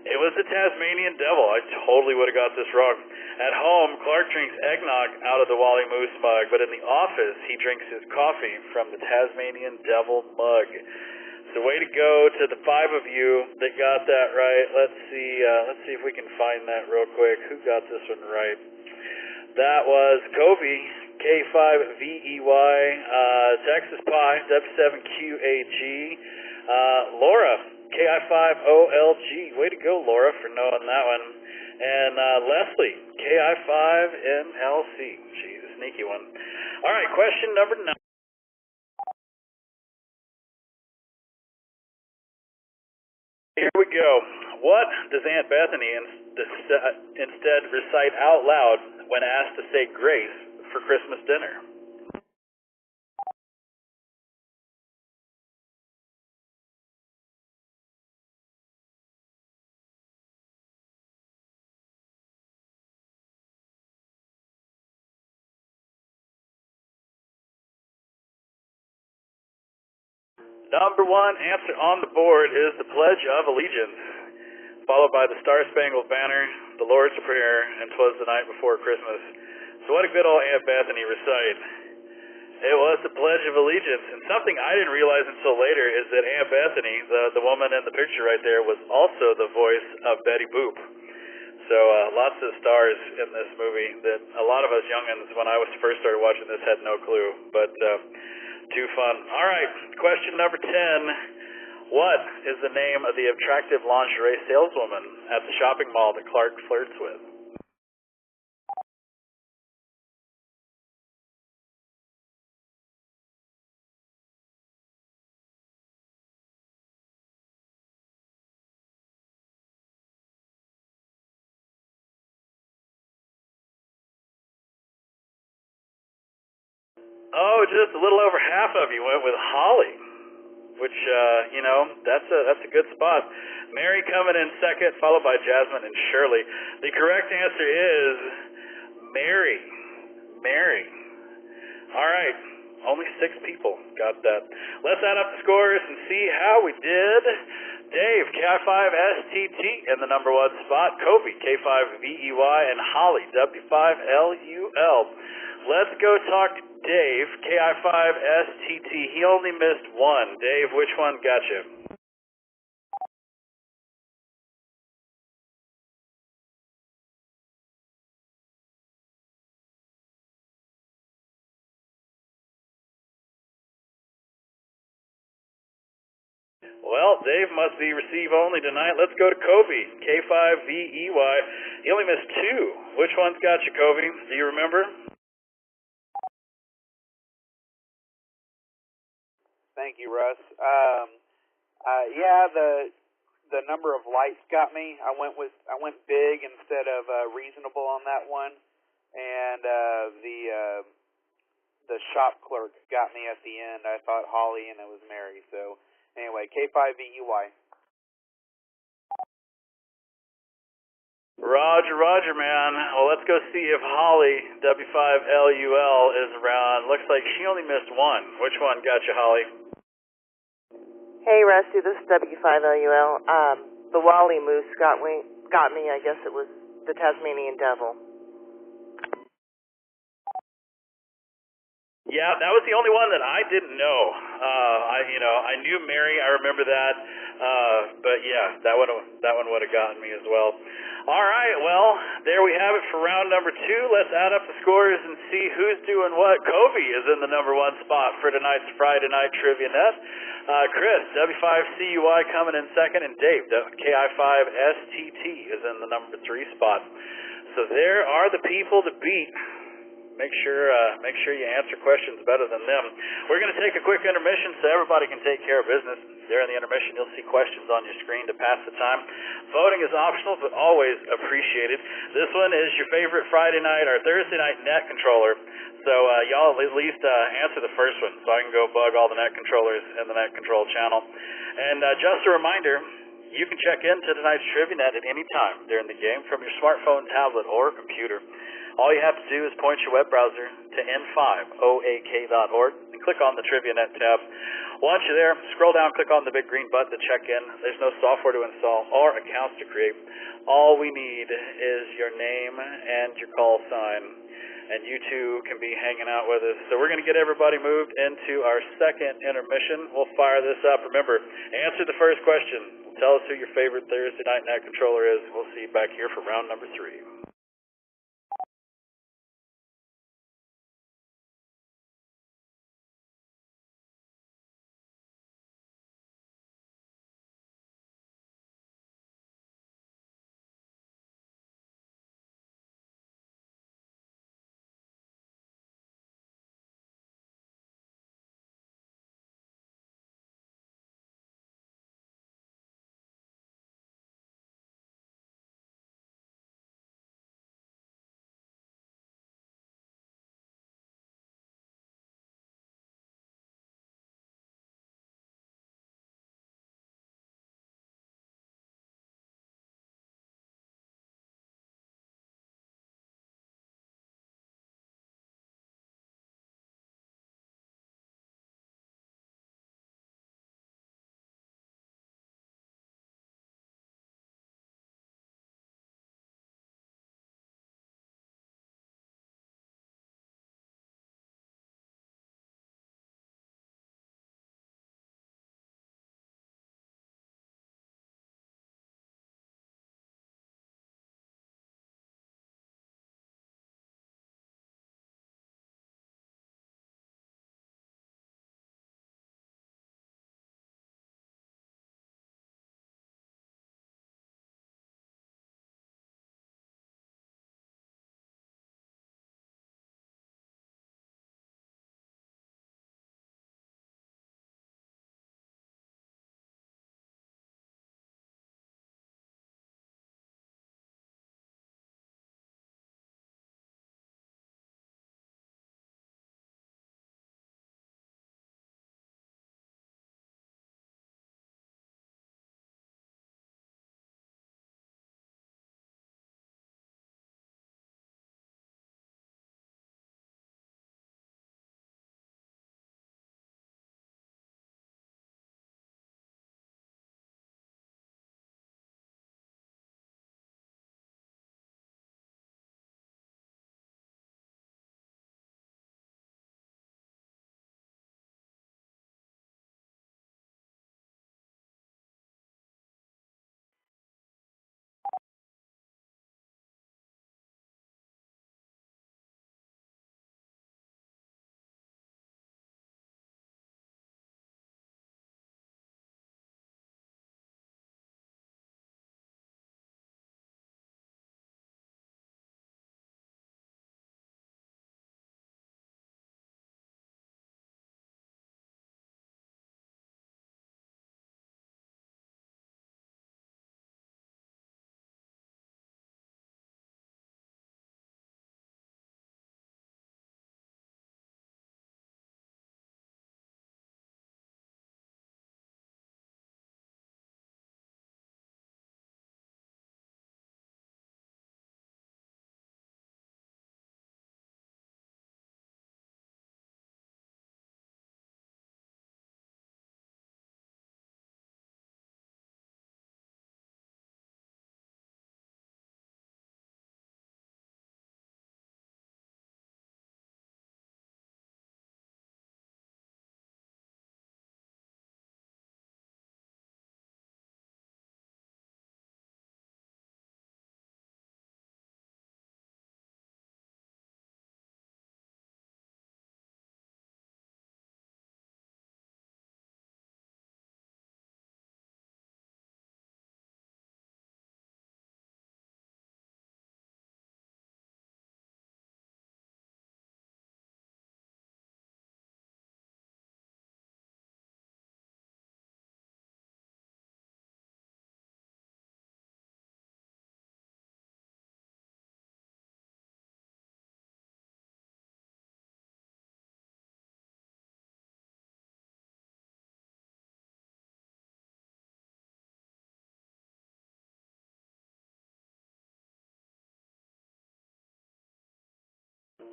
It was the Tasmanian Devil. I totally would have got this wrong. At home, Clark drinks eggnog out of the Wally Moose mug, but in the office, he drinks his coffee from the Tasmanian Devil mug. So way to go to the 5 of you that got that right. Let's see if we can find that real quick. Who got this one right? That was Kobe, K5VEY, Texas Pie, W7QAG, Laura, KI5OLG. Way to go, Laura, for knowing that one. And Leslie, KI5MLC. She's a sneaky one. All right, question number 9. Here we go. What does Aunt Bethany instead recite out loud when asked to say grace for Christmas dinner? Number 1 answer on the board is the Pledge of Allegiance, followed by the Star-Spangled Banner, the Lord's Prayer, and 'Twas the Night Before Christmas. So what a good old Aunt Bethany recite. It was the Pledge of Allegiance, and something I didn't realize until later is that Aunt Bethany, the woman in the picture right there, was also the voice of Betty Boop. So lots of stars in this movie that a lot of us youngins, when I was first started watching this, had no clue, but too fun. All right, question number 10. What is the name of the attractive lingerie saleswoman at the shopping mall that Clark flirts with? Oh, just a little over half of you went with Holly, which, that's a good spot. Mary coming in second, followed by Jasmine and Shirley. The correct answer is Mary. Mary. All right, only 6 people got that. Let's add up the scores and see how we did. Dave, K5STT in the number 1 spot. Kobe, K5VEY, and Holly, W5LUL. Let's go talk to Dave, KI5STT. He only missed 1. Dave, which one got you? Well, Dave must be receive only tonight. Let's go to Kobe, K5VEY. He only missed 2. Which one's got you, Kobe? Do you remember? Thank you, Russ. Yeah, the number of lights got me. I went big instead of reasonable on that one, and the shop clerk got me at the end. I thought Holly and it was Mary. So anyway, K5VEY. Roger, man. Well, let's go see if Holly, W5LUL, is around. Looks like she only missed 1. Which one got you, Holly? Hey, Rusty, this is W5LUL. The Wally Moose got me. I guess it was the Tasmanian Devil. Yeah, that was the only one that I didn't know. I knew Mary. I remember that. But yeah, that one would have gotten me as well. All right, well, there we have it for round number 2. Let's add up the scores and see who's doing what. Covey is in the number 1 spot for tonight's Friday Night Trivia Net. Chris, W5CUI coming in second, and Dave, KI5STT is in the number 3 spot. So there are the people to beat. Make sure you answer questions better than them. We're going to take a quick intermission so everybody can take care of business. There in the intermission, you'll see questions on your screen to pass the time. Voting is optional, but always appreciated. This one is your favorite Friday night or Thursday night net controller. So y'all at least answer the first one so I can go bug all the net controllers in the net control channel. And just a reminder, you can check into tonight's Trivia Net at any time during the game from your smartphone, tablet, or computer. All you have to do is point your web browser to n5oak.org and click on the Trivia Net tab. Once you're there, scroll down, click on the big green button to check in. There's no software to install or accounts to create. All we need is your name and your call sign, and you two can be hanging out with us. So we're going to get everybody moved into our second intermission. We'll fire this up. Remember, answer the first question. Tell us who your favorite Thursday night net controller is. We'll see you back here for round number 3.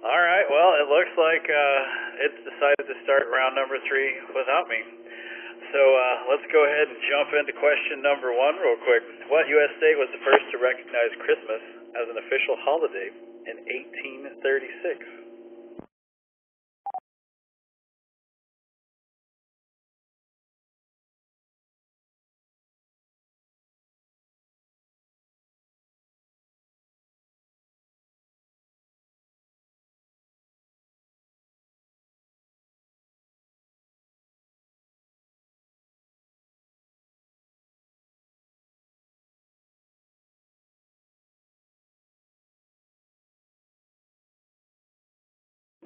All right, well, it looks like it's decided to start round number 3 without me. So let's go ahead and jump into question number 1 real quick. What U.S. state was the first to recognize Christmas as an official holiday in 1836?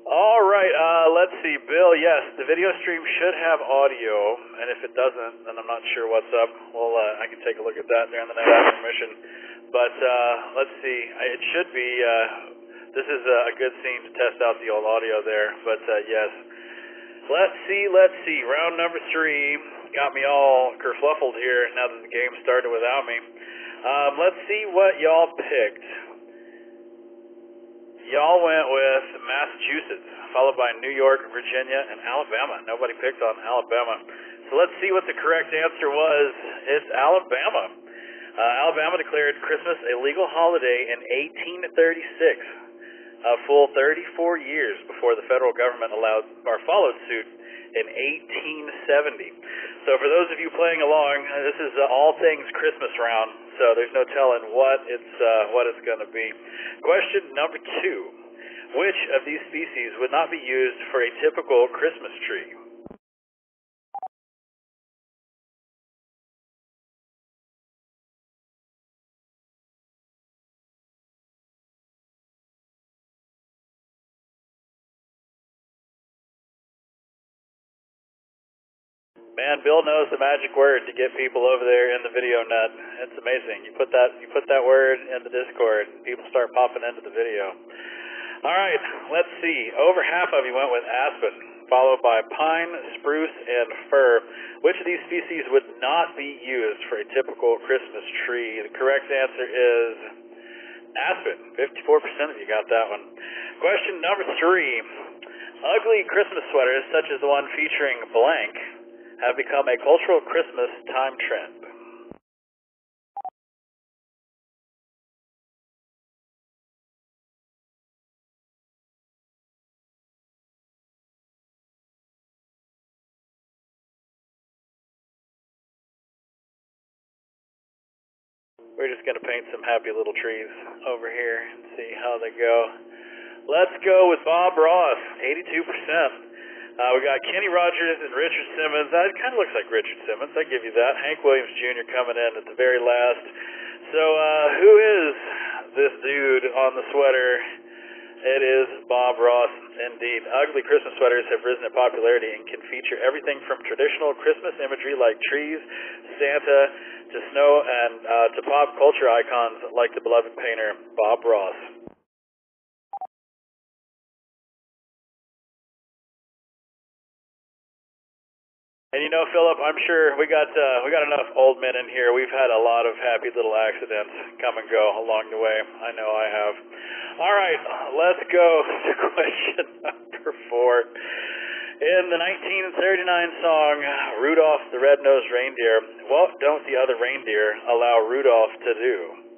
All right, let's see. Bill, yes, the video stream should have audio, and if it doesn't, then I'm not sure what's up. Well, I can take a look at that during the next intermission. But let's see. It should be, this is a good scene to test out the old audio there, but yes. Let's see. Round number 3 got me all kerfluffled here now that the game started without me. Let's see what y'all picked. Y'all went with Massachusetts, followed by New York, Virginia, and Alabama. Nobody picked on Alabama. So let's see what the correct answer was. It's Alabama. Alabama declared Christmas a legal holiday in 1836, a full 34 years before the federal government followed suit in 1870. So for those of you playing along, this is all things Christmas round, so there's no telling what it's going to be. Question number 2. Which of these species would not be used for a typical Christmas tree? Man, Bill knows the magic word to get people over there in the video net. It's amazing. You put that word in the Discord, and people start popping into the video. All right, let's see. Over half of you went with aspen, followed by pine, spruce, and fir. Which of these species would not be used for a typical Christmas tree? The correct answer is aspen. 54% of you got that one. Question number 3. Ugly Christmas sweaters, such as the one featuring blank, have become a cultural Christmas time trend. We're just going to paint some happy little trees over here and see how they go. Let's go with Bob Ross, 82%. We got Kenny Rogers and Richard Simmons. It kind of looks like Richard Simmons, I give you that. Hank Williams Jr. coming in at the very last. So who is this dude on the sweater? It is Bob Ross, indeed. Ugly Christmas sweaters have risen in popularity and can feature everything from traditional Christmas imagery like trees, Santa, to snow, and to pop culture icons like the beloved painter Bob Ross. And you know, Philip, I'm sure we got enough old men in here. We've had a lot of happy little accidents come and go along the way. I know I have. All right, let's go to question number 4. In the 1939 song Rudolph the Red-Nosed Reindeer, what don't the other reindeer allow Rudolph to do?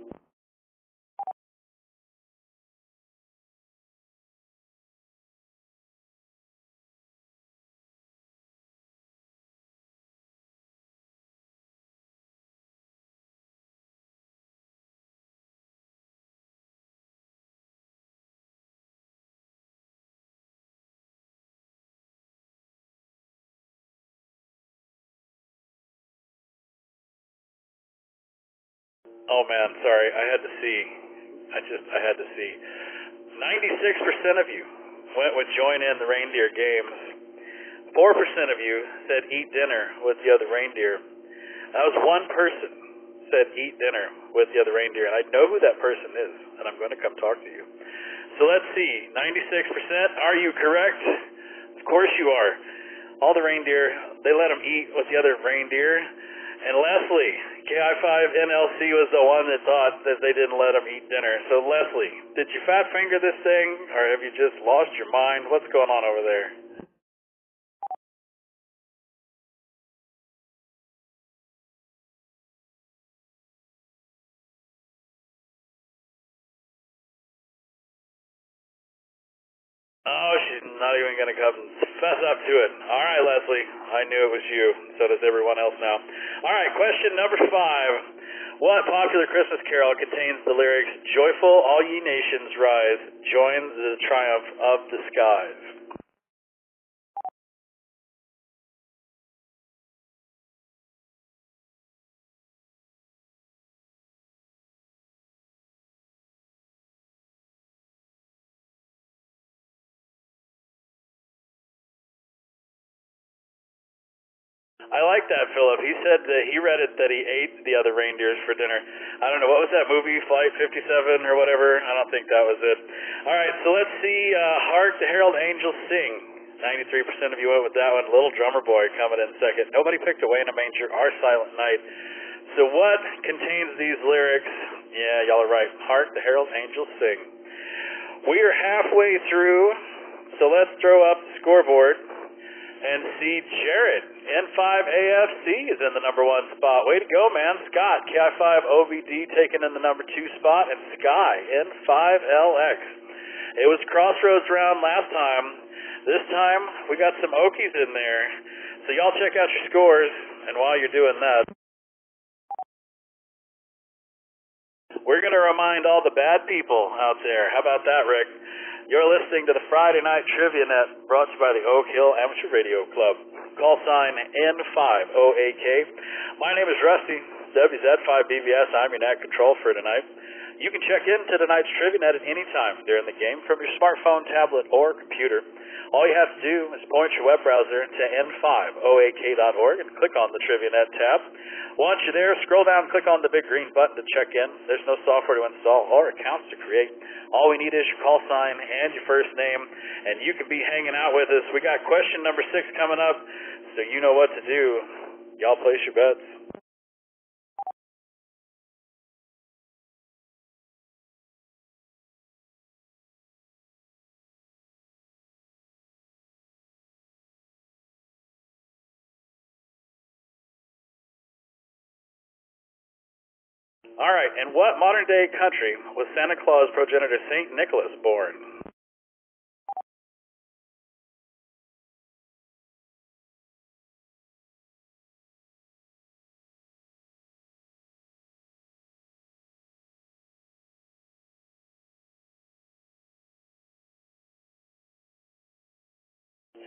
Oh man, sorry, I had to see. I had to see. 96% of you went with join in the reindeer games. 4% of you said eat dinner with the other reindeer. That was one person said eat dinner with the other reindeer, and I know who that person is, and I'm going to come talk to you. So let's see, 96%, are you correct? Of course you are. All the reindeer, they let them eat with the other reindeer, And Leslie, KI5NLC was the one that thought that they didn't let him eat dinner. So Leslie, did you fat finger this thing, or have you just lost your mind? What's going on over there? Oh, she's not even going to come fess up to it. All right, Leslie, I knew it was you. So does everyone else now. All right, question number 5. What popular Christmas carol contains the lyrics, "Joyful all ye nations rise, join the triumph of the skies"? I like that, Philip. He said that he read it that he ate the other reindeers for dinner. I don't know, what was that movie, Flight 57 or whatever? I don't think that was it. All right, so let's see. Hark the Herald Angels Sing. 93% of you went with that one. Little Drummer Boy coming in second. Nobody picked Away in a Manger or Silent Night. So what contains these lyrics? Yeah, y'all are right. Hark the Herald Angels Sing. We are halfway through, so let's throw up the scoreboard and see Jared. N5AFC is in the number 1 spot. Way to go, man. Scott, KI5OVD taking in the number 2 spot, and Sky, N5LX. It was Crossroads round last time. This time, we got some Okies in there. So y'all check out your scores, and while you're doing that, we're going to remind all the bad people out there. How about that, Rick? You're listening to the Friday Night Trivia Net, brought to you by the Oak Hill Amateur Radio Club. Call sign N5OAK. My name is Rusty, WZ5BVS. I'm your net control for tonight. You can check into tonight's Trivia Net at any time during the game from your smartphone, tablet, or computer. All you have to do is point your web browser to n5oak.org and click on the Trivia Net tab. Once you're there, scroll down and click on the big green button to check in. There's no software to install or accounts to create. All we need is your call sign and your first name, and you can be hanging out with us. We got question number 6 coming up, so you know what to do. Y'all place your bets. All right, in what modern-day country was Santa Claus progenitor St. Nicholas born?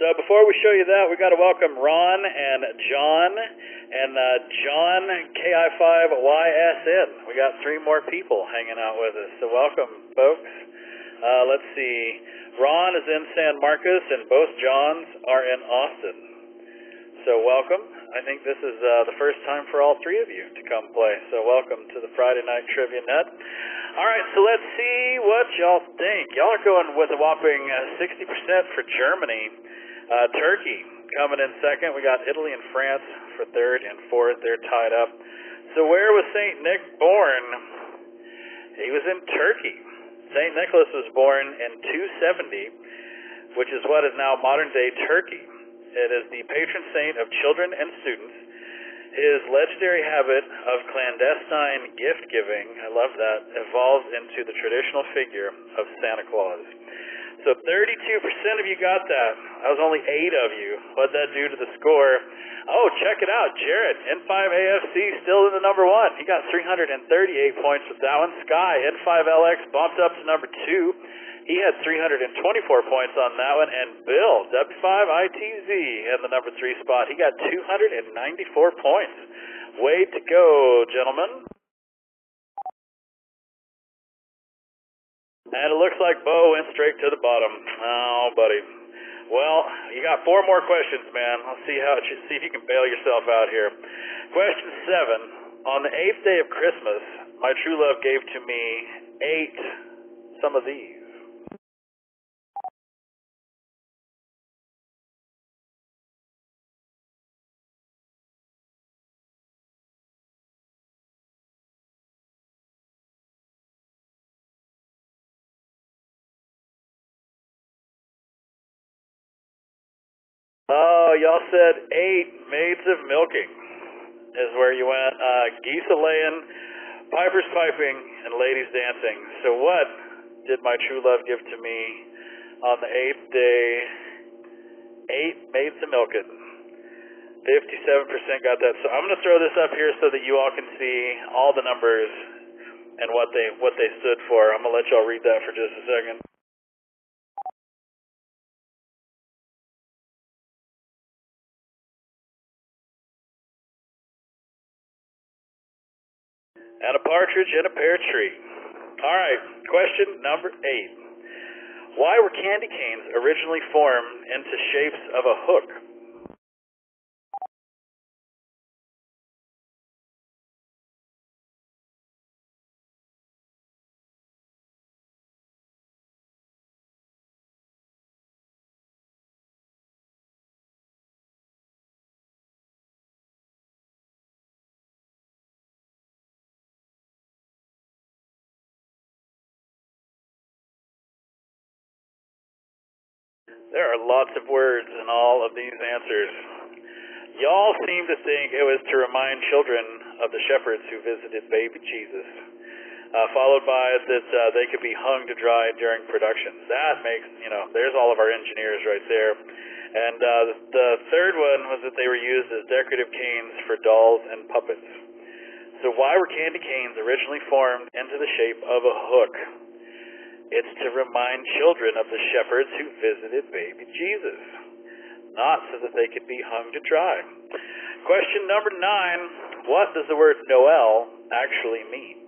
So before we show you that, we got to welcome Ron and John and John KI5YSN. We got 3 more people hanging out with us, so welcome, folks. Let's see. Ron is in San Marcos, and both Johns are in Austin. So welcome. I think this is the first time for all 3 of you to come play. So welcome to the Friday Night Trivia Net. All right, so let's see what y'all think. Y'all are going with a whopping 60% for Germany. Turkey coming in second. We got Italy and France for third and fourth. They're tied up. So where was St. Nick born? He was in Turkey. St. Nicholas was born in 270, which is what is now modern-day Turkey. It is the patron saint of children and students. His legendary habit of clandestine gift-giving, I love that, evolved into the traditional figure of Santa Claus. So 32% of you got that. That was only 8 of you. What'd that do to the score? Oh, check it out. Jared, N5AFC, still in the number 1. He got 338 points with that one. Sky, N5LX, bumped up to number 2. He had 324 points on that one. And Bill, W5ITZ, in the number 3 spot. He got 294 points. Way to go, gentlemen. And it looks like Bo went straight to the bottom. Oh, buddy. Well, you got 4 more questions, man. Let's see if you can bail yourself out here. Question 7. On the 8th day of Christmas, my true love gave to me 8 some of these. Oh, y'all said 8 Maids of Milking is where you went. Geese a-laying, pipers piping, and ladies dancing. So what did my true love give to me on the 8th day? 8 Maids of Milking. 57% got that. So I'm going to throw this up here so that you all can see all the numbers and what they stood for. I'm going to let y'all read that for just a second. And a partridge in a pear tree. All right, question number 8. Why were candy canes originally formed into shapes of a hook? There are lots of words in all of these answers. Y'all seem to think it was to remind children of the shepherds who visited baby Jesus, followed by that they could be hung to dry during production. That makes, there's all of our engineers right there. And the third one was that they were used as decorative canes for dolls and puppets. So why were candy canes originally formed into the shape of a hook? It's to remind children of the shepherds who visited baby Jesus, not so that they could be hung to dry. Question number 9, what does the word Noel actually mean?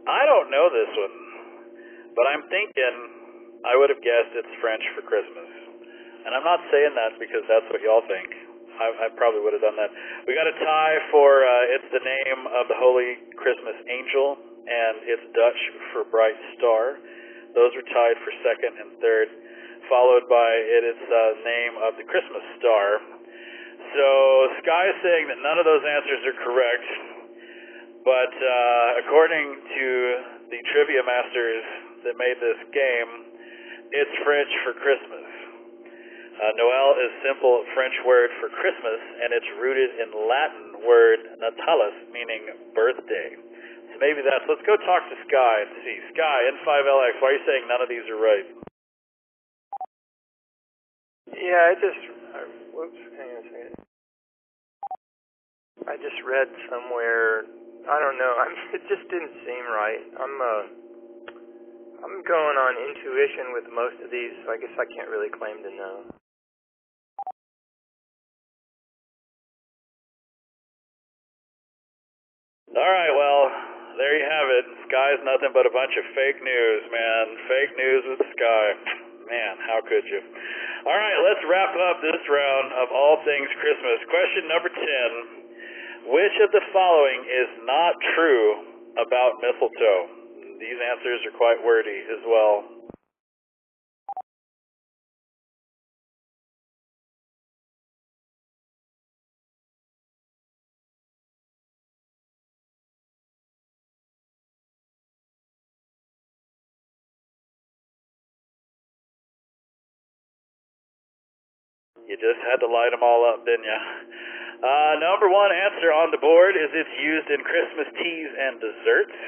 I don't know this one, but I'm thinking I would have guessed it's French for Christmas. And I'm not saying that because that's what y'all think. I probably would have done that. We got a tie for it's the name of the Holy Christmas Angel, and it's Dutch for Bright Star. Those were tied for second and third, followed by its name of the Christmas Star. So Sky is saying that none of those answers are correct. But according to the trivia masters that made this game, it's French for Christmas. Noel is simple French word for Christmas, and it's rooted in Latin word natalis, meaning birthday. So maybe that's, let's go talk to Sky and see. Sky, N5LX, why are you saying none of these are right? Yeah, whoops, hang on a second. I just read somewhere, I don't know, it just didn't seem right. I'm going on intuition with most of these, so I guess I can't really claim to know. All right, well, there you have it. Sky's nothing but a bunch of fake news, man. Fake news with Sky. Man, how could you? All right, let's wrap up this round of all things Christmas. Question number 10. Which of the following is not true about mistletoe? These answers are quite wordy as well. You just had to light them all up, didn't you? Number 1 answer on the board is it's used in Christmas teas and desserts,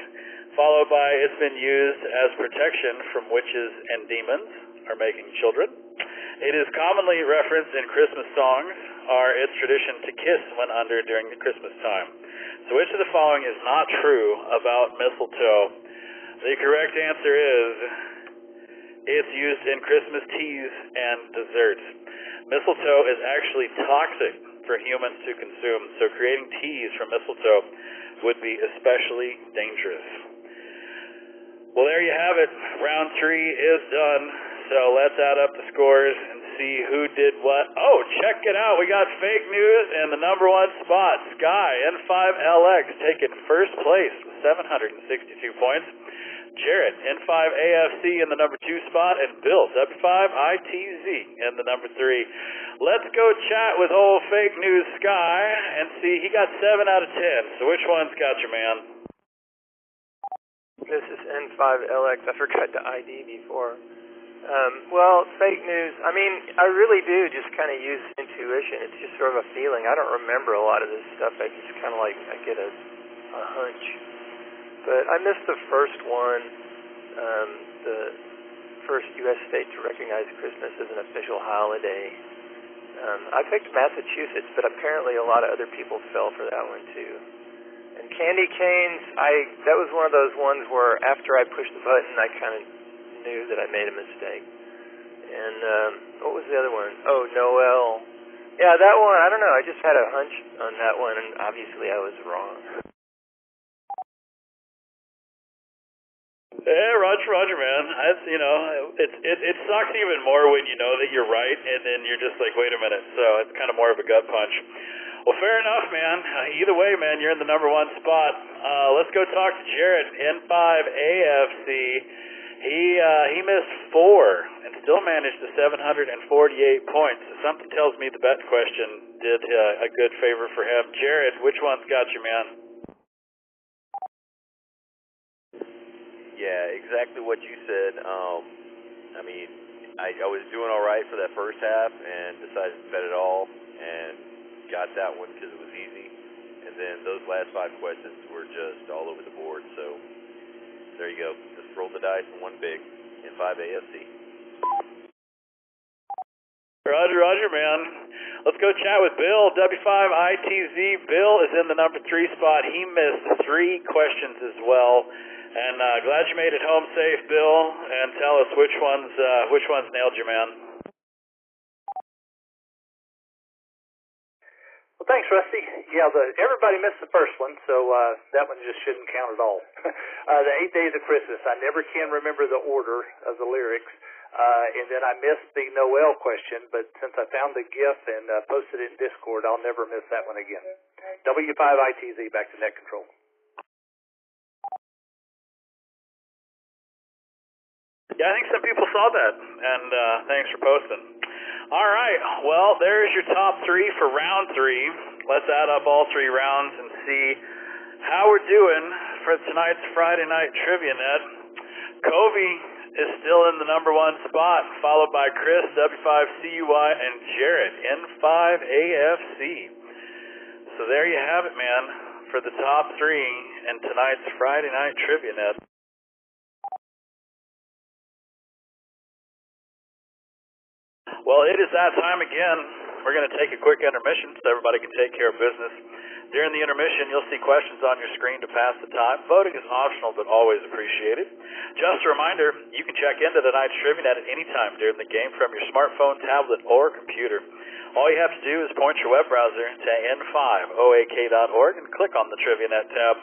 followed by it's been used as protection from witches and demons, or making children. It is commonly referenced in Christmas songs, or its tradition to kiss when under during the Christmas time. So which of the following is not true about mistletoe? The correct answer is it's used in Christmas teas and desserts. Mistletoe is actually toxic for humans to consume, so creating teas from mistletoe would be especially dangerous. Well, there you have it. Round 3 is done, so let's add up the scores and see who did what. Oh, check it out. We got fake news in the number one spot. Sky N5LX taking first place with 762 points. Jarrett N5AFC in the number 2 spot, and Bill W5ITZ in the number 3. Let's go chat with old fake news Sky and see. He got 7 out of 10. So which one's got you, man? This is N5LX. I forgot to ID before. Well, fake news. I mean, I really do just kind of use intuition. It's just sort of a feeling. I don't remember a lot of this stuff. I just kind of like, I get a hunch. But I missed the first one, the first U.S. state to recognize Christmas as an official holiday. I picked Massachusetts, but apparently a lot of other people fell for that one too. And candy canes, that was one of those ones where after I pushed the button, I kind of knew that I made a mistake. And what was the other one? Oh, Noel. Yeah, that one, I don't know. I just had a hunch on that one, and obviously I was wrong. Yeah, Roger, man. It sucks even more when you know that you're right, and then you're just like, wait a minute. So it's kind of more of a gut punch. Well, fair enough, man. Either way, man, you're in the number 1 spot. Let's go talk to Jared, N5AFC. He missed 4 and still managed the 748 points. Something tells me the bet question did a good favor for him. Jared, which one's got you, man? Yeah, exactly what you said. I mean, I was doing all right for that first half and decided to bet it all and got that one because it was easy. And then those last 5 questions were just all over the board. So there you go. Just roll the dice and won big in 5AFC. Roger, man. Let's go chat with Bill, W5ITZ. Bill is in the number 3 spot. He missed 3 questions as well. And glad you made it home safe, Bill. And tell us which ones nailed you, man. Well, thanks, Rusty. Yeah, everybody missed the first one, so that one just shouldn't count at all. The 8 Days of Christmas. I never can remember the order of the lyrics. And then I missed the Noel question, but since I found the GIF and posted it in Discord, I'll never miss that one again. W5ITZ, back to net control. Yeah, I think some people saw that, and thanks for posting. All right, well, there's your top 3 for round 3. Let's add up all 3 rounds and see how we're doing for tonight's Friday night trivia net. Covey is still in the number 1 spot, followed by Chris, W5CUY, and Jarrett, N5AFC. So there you have it, man, for the top 3 in tonight's Friday night trivia net. Well, it is that time again. We're going to take a quick intermission so everybody can take care of business. During the intermission, you'll see questions on your screen to pass the time. Voting is optional but always appreciated. Just a reminder, you can check into tonight's TriviaNet at any time during the game from your smartphone, tablet, or computer. All you have to do is point your web browser to n5oak.org and click on the TriviaNet tab.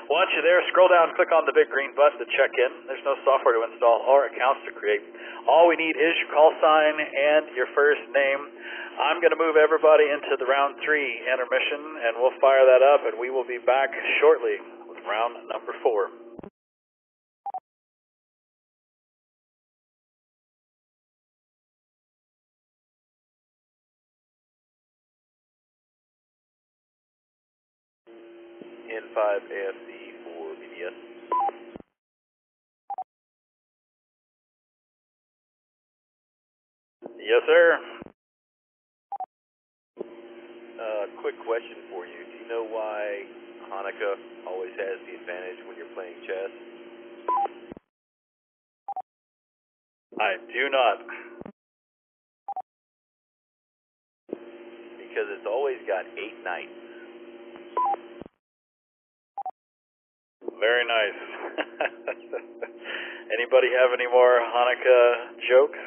Once you're there, scroll down and click on the big green button to check in. There's no software to install or accounts to create. All we need is your call sign and your first name. I'm going to move everybody into the round 3 intermission, and we'll fire that up, and we will be back shortly with round number 4. N5AFC for BBS. Yes, sir. Quick question for you. Do you know why Hanukkah always has the advantage when you're playing chess? I do not. Because it's always got 8 knights. Very nice. Anybody have any more Hanukkah jokes?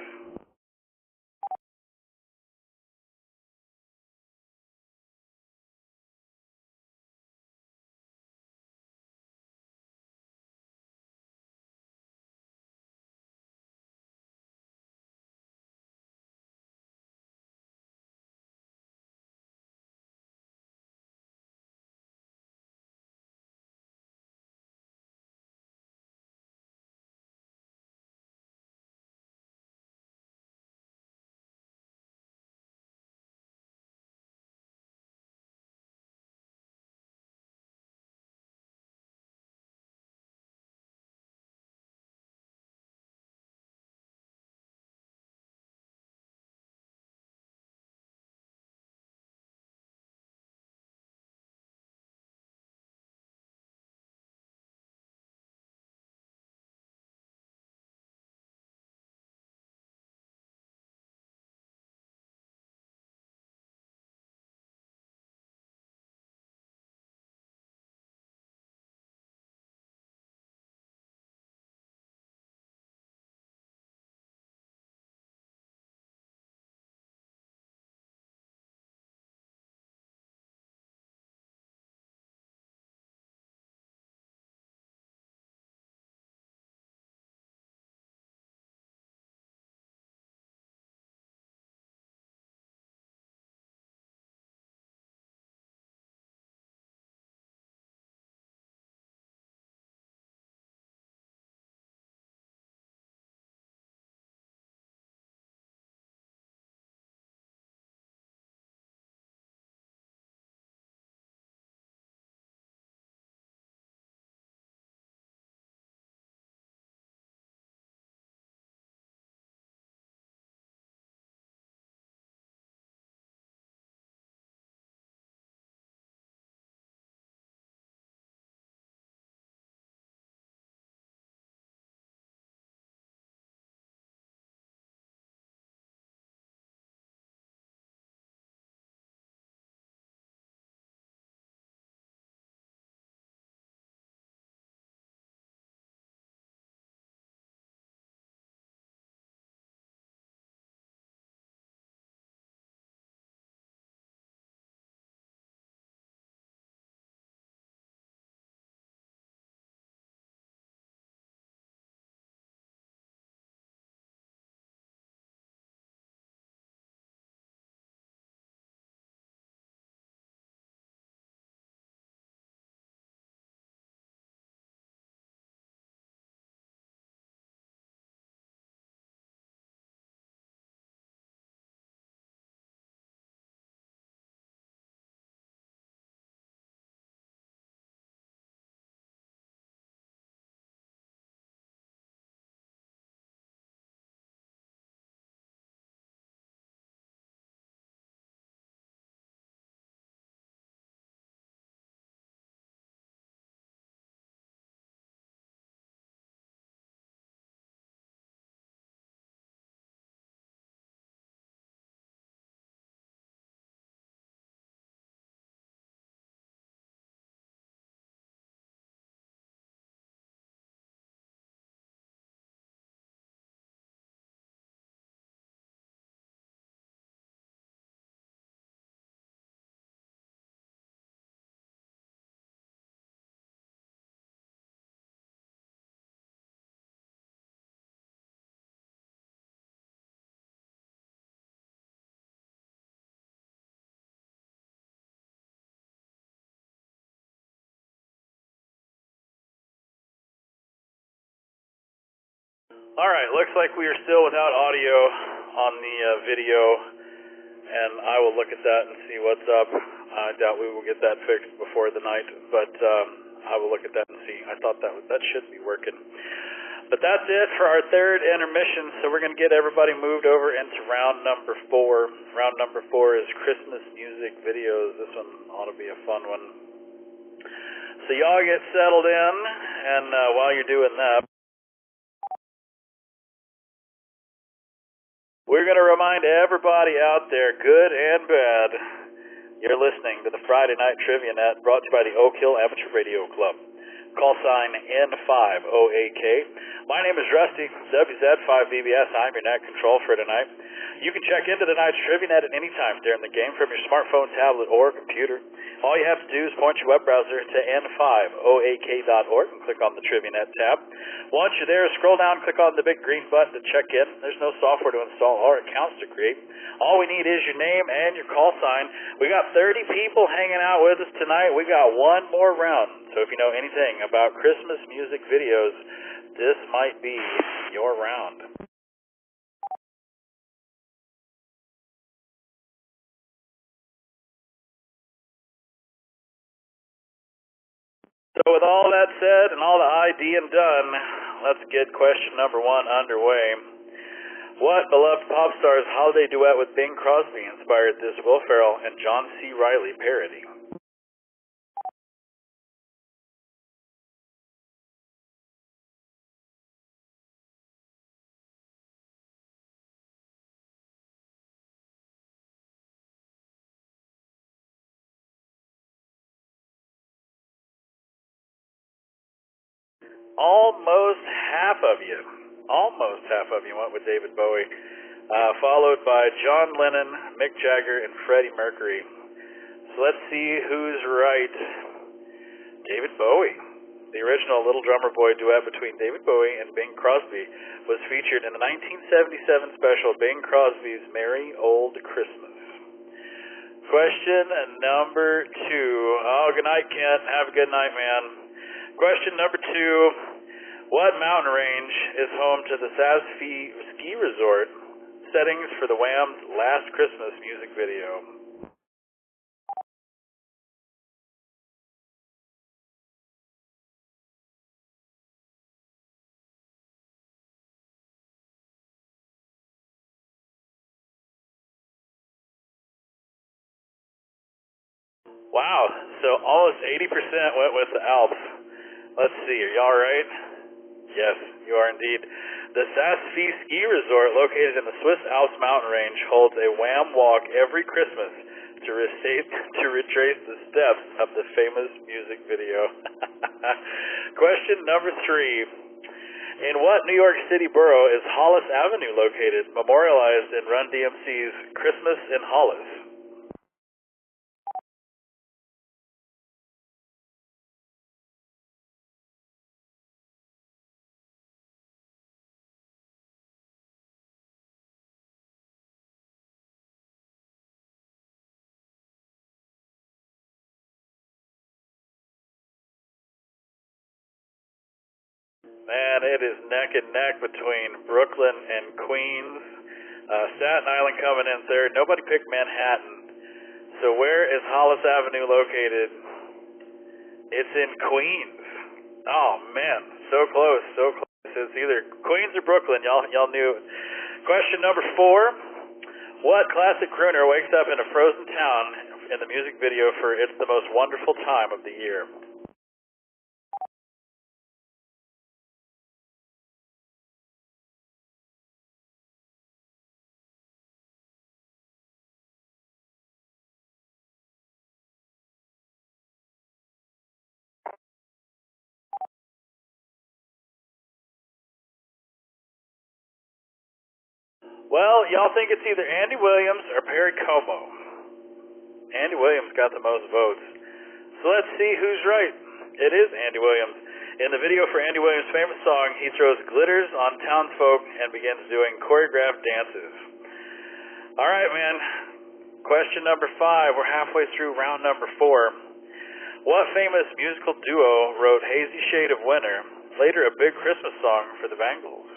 All right, looks like we are still without audio on the video, and I will look at that and see what's up. I doubt we will get that fixed before the night, but I will look at that and see. I thought that should be working. But that's it for our third intermission, so we're going to get everybody moved over into round number 4. Round number 4 is Christmas music videos. This one ought to be a fun one. So y'all get settled in, and while you're doing that, we're going to remind everybody out there, good and bad, you're listening to the Friday Night Trivia Net, brought to you by the Oak Hill Amateur Radio Club. Call sign N5OAK. My name is Rusty, WZ5VBS. I'm your net control for tonight. You can check into the night's Trivia Net at any time during the game from your smartphone, tablet, or computer. All you have to do is point your web browser to n5oak.org and click on the Trivia Net tab. Once you're there, scroll down, click on the big green button to check in. There's no software to install or accounts to create. All we need is your name and your call sign. We got 30 people hanging out with us tonight. We got one more round. So if you know anything about Christmas music videos, this might be your round. So with all that said and all the IDing done, let's get question number 1 underway. What beloved pop star's holiday duet with Bing Crosby inspired this Will Ferrell and John C. Reilly parody? Almost half of you went with David Bowie, followed by John Lennon, Mick Jagger, and Freddie Mercury. So let's see who's right. David Bowie. The original Little Drummer Boy duet between David Bowie and Bing Crosby was featured in the 1977 special Bing Crosby's Merry Old Christmas. Question number 2. Oh, good night, Kent. Have a good night, man. Question number 2. What mountain range is home to the Sasfi Ski Resort? Settings for the Wham's Last Christmas music video. Wow, so almost 80% went with the Alps. Let's see, are y'all right? Yes, you are indeed. The Sasfi Ski Resort, located in the Swiss Alps mountain range, holds a Wham walk every Christmas to retrace the steps of the famous music video. Question number 3. In what New York City borough is Hollis Avenue located, memorialized in Run DMC's Christmas in Hollis? Man, it is neck and neck between Brooklyn and Queens. Staten Island coming in third. Nobody picked Manhattan. So where is Hollis Avenue located? It's in Queens. Oh, man. So close, so close. It's either Queens or Brooklyn. Y'all knew. Question number 4. What classic crooner wakes up in a frozen town in the music video for It's the Most Wonderful Time of the Year? Well, y'all think it's either Andy Williams or Perry Como. Andy Williams got the most votes. So let's see who's right. It is Andy Williams. In the video for Andy Williams' famous song, he throws glitters on townsfolk and begins doing choreographed dances. All right, man. Question number 5. We're halfway through round number 4. What famous musical duo wrote Hazy Shade of Winter, later a big Christmas song for the Bangles?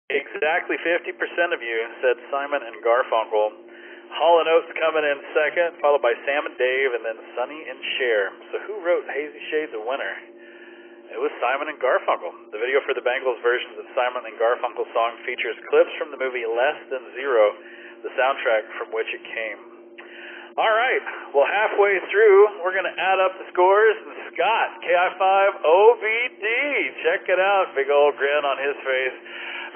Exactly 50% of you said Simon and Garfunkel. Hall & Oates coming in second, followed by Sam and Dave, and then Sonny and Cher. So who wrote Hazy Shades of Winter? It was Simon and Garfunkel. The video for the Bangles versions of Simon and Garfunkel's song features clips from the movie Less Than Zero, the soundtrack from which it came. All right, well, halfway through, we're going to add up the scores. And Scott, KI5OVD, check it out, big old grin on his face.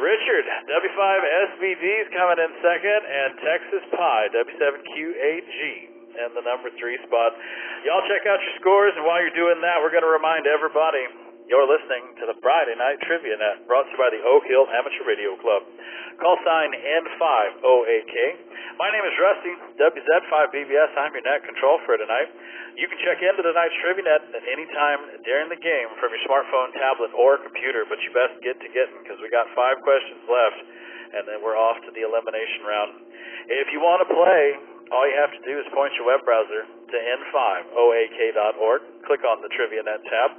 Richard, W5SBD is coming in second, and Texas Pie, W7QAG, in the number 3 spot. Y'all check out your scores, and while you're doing that, we're going to remind everybody you're listening to the Friday Night Trivia Net, brought to you by the Oak Hill Amateur Radio Club. Call sign N5OAK. My name is Rusty, WZ5BBS. I'm your net control for tonight. You can check into tonight's Trivia Net at any time during the game from your smartphone, tablet, or computer, but you best get to getting because we got 5 questions left, and then we're off to the elimination round. If you want to play, all you have to do is point your web browser to n5oak.org. Click on the Trivia Net tab.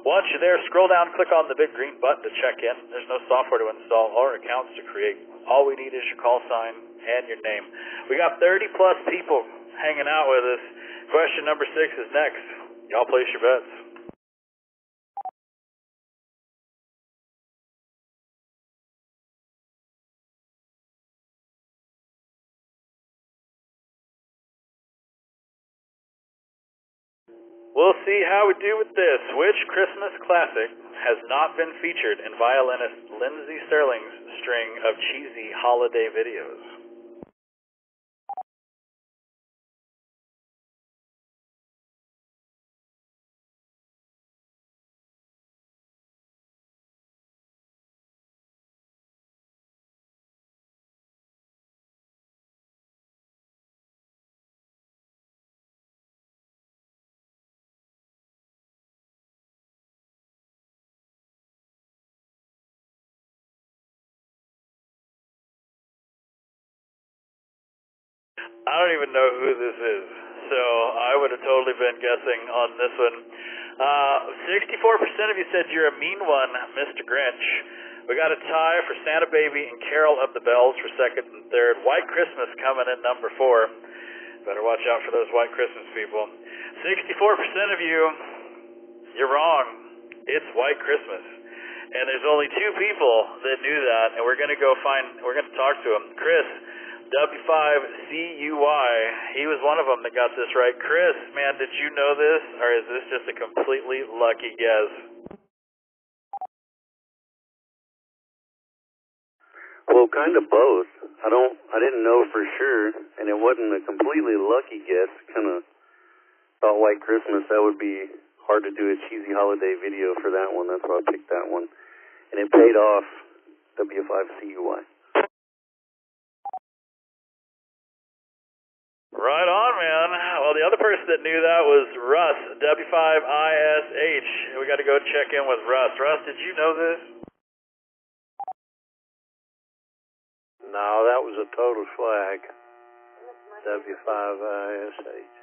Once you're there, scroll down, click on the big green button to check in. There's no software to install or accounts to create. All we need is your call sign and your name. We got 30-plus people hanging out with us. Question number 6 is next. Y'all place your bets. We'll see how we do with this. Which Christmas classic has not been featured in violinist Lindsey Sterling's string of cheesy holiday videos? I don't even know who this is, so I would have totally been guessing on this one. 64% of you said you're a mean one, Mr. Grinch. We got a tie for Santa Baby and Carol of the Bells for second and third. White Christmas coming in number 4. Better watch out for those White Christmas people. 64% of you, you're wrong. It's White Christmas. And there's only 2 people that knew that, and we're going to talk to them. Chris, W5CUY, he was one of them that got this right. Chris, man, did you know this, or is this just a completely lucky guess? Well, kind of both. I didn't know for sure, and it wasn't a completely lucky guess. Kind of thought White Christmas, that would be hard to do a cheesy holiday video for that one. That's why I picked that one. And it paid off, W5CUY. Right on, man. Well, the other person that knew that was Russ, W5ISH. We got to go check in with Russ. Russ, did you know this? No, that was a total swag. W5ISH.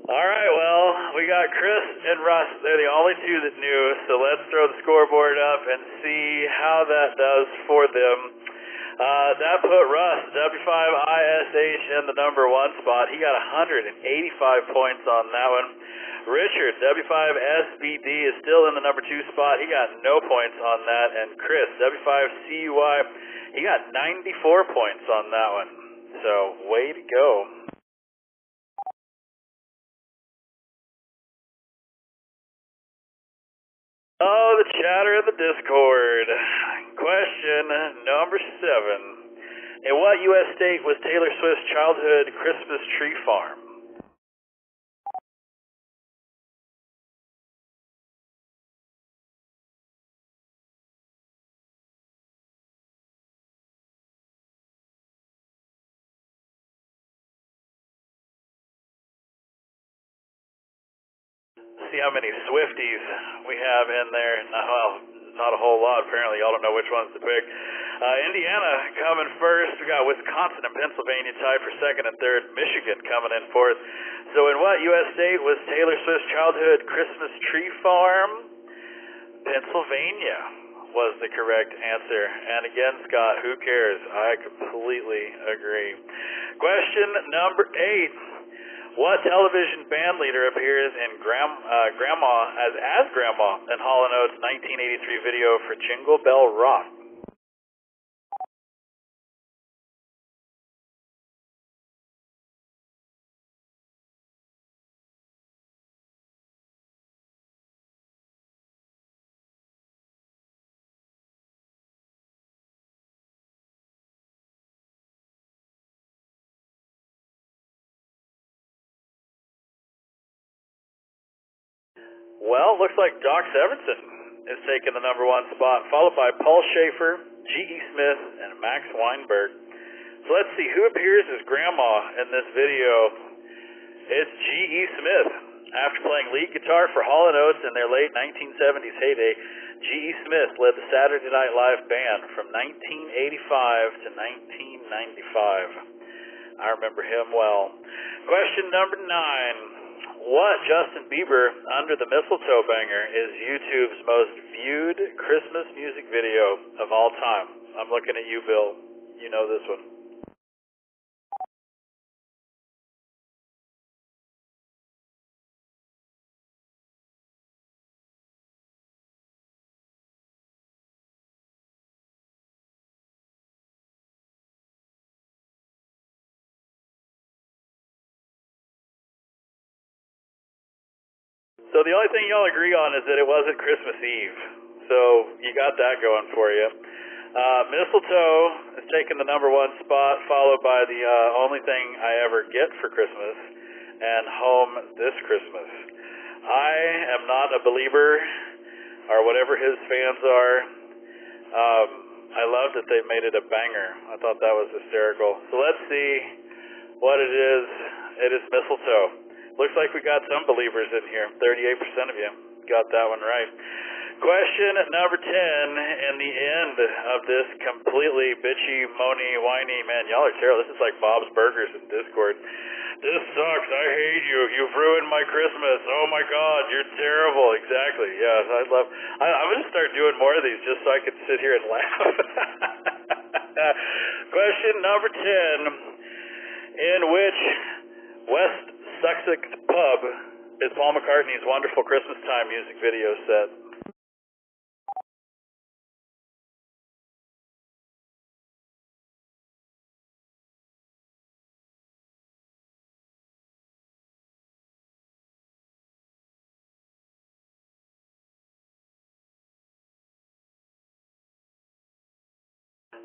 All right, well, we got Chris and Russ. They're the only 2 that knew, so let's throw the scoreboard up and see how that does for them. That put Russ, W5ISH, in the number 1 spot. He got 185 points on that one. Richard, W5SBD, is still in the number 2 spot. He got no points on that. And Chris, W5CUY, he got 94 points on that one. So, way to go. Oh, the chatter of the Discord. Question number 7. In what U.S. state was Taylor Swift's childhood Christmas tree farm? See how many Swifties we have in there. Well, not a whole lot, apparently. Y'all don't know which ones to pick. Indiana coming first. We got Wisconsin and Pennsylvania tied for second and third. Michigan coming in fourth. So in what U.S. state was Taylor Swift's childhood Christmas tree farm? Pennsylvania was the correct answer. And again, Scott, who cares? I completely agree. Question number 8. What television band leader appears in Grandma as Grandma in Hall & Oates' 1983 video for Jingle Bell Rock? Well, looks like Doc Severinsen is taking the number 1 spot, followed by Paul Schaefer, G.E. Smith, and Max Weinberg. So let's see who appears as Grandma in this video. It's G.E. Smith. After playing lead guitar for Hall & Oates in their late 1970s heyday, G.E. Smith led the Saturday Night Live band from 1985 to 1995. I remember him well. Question number 9. What Justin Bieber Under the Mistletoe Banger is YouTube's most viewed Christmas music video of all time? I'm looking at you, Bill. You know this one. So the only thing y'all agree on is that it wasn't Christmas Eve. So you got that going for you. Mistletoe is taking the number 1 spot, followed by the Only Thing I Ever Get for Christmas and Home This Christmas. I am not a believer, or whatever his fans are. I love that they made it a banger. I thought that was hysterical. So let's see what it is. It is Mistletoe. Looks like we got some believers in here. 38% of you got that one right. Question number 10, and the end of this completely bitchy, moany, whiny, man, y'all are terrible. This is like Bob's Burgers in Discord. This sucks. I hate you. You've ruined my Christmas. Oh my God, you're terrible. Exactly. Yes, I'm going to start doing more of these just so I can sit here and laugh. Question number 10, in which West Sussex pub is Paul McCartney's Wonderful Christmas Time music video set?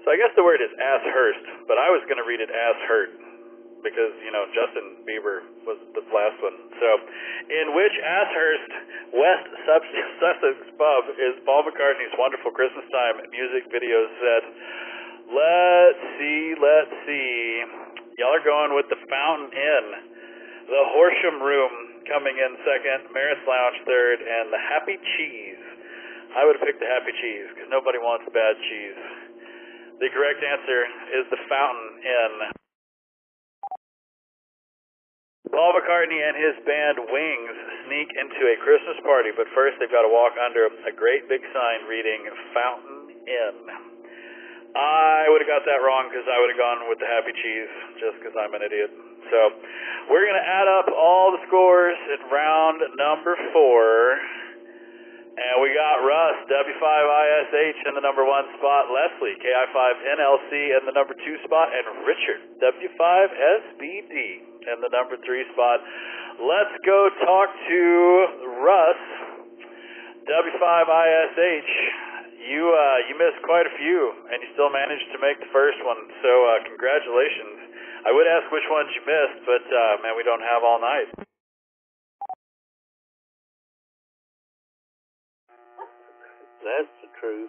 So I guess the word is Ashurst, but I was going to read it Ashurt because, you know, Justin Bieber was the last one. So, in which Ashurst West Sussex pub is Paul McCartney's Wonderful Christmas Time music video set? Let's see. Y'all are going with the Fountain Inn, the Horsham Room coming in second, Maris Lounge third, and the Happy Cheese. I would have picked the Happy Cheese because nobody wants bad cheese. The correct answer is the Fountain Inn. Paul McCartney and his band Wings sneak into a Christmas party, but first they've got to walk under a great big sign reading Fountain Inn. I would have got that wrong because I would have gone with the Happy Cheese just because I'm an idiot. So we're going to add up all the scores in round number 4. And we got Russ, W5ISH in the number 1 spot, Leslie, KI5NLC in the number 2 spot, and Richard, W5SBD in the number 3 spot. Let's go talk to Russ, W5ISH. You missed quite a few, and you still managed to make the first one, so congratulations. I would ask which ones you missed, but man, we don't have all night. That's the truth.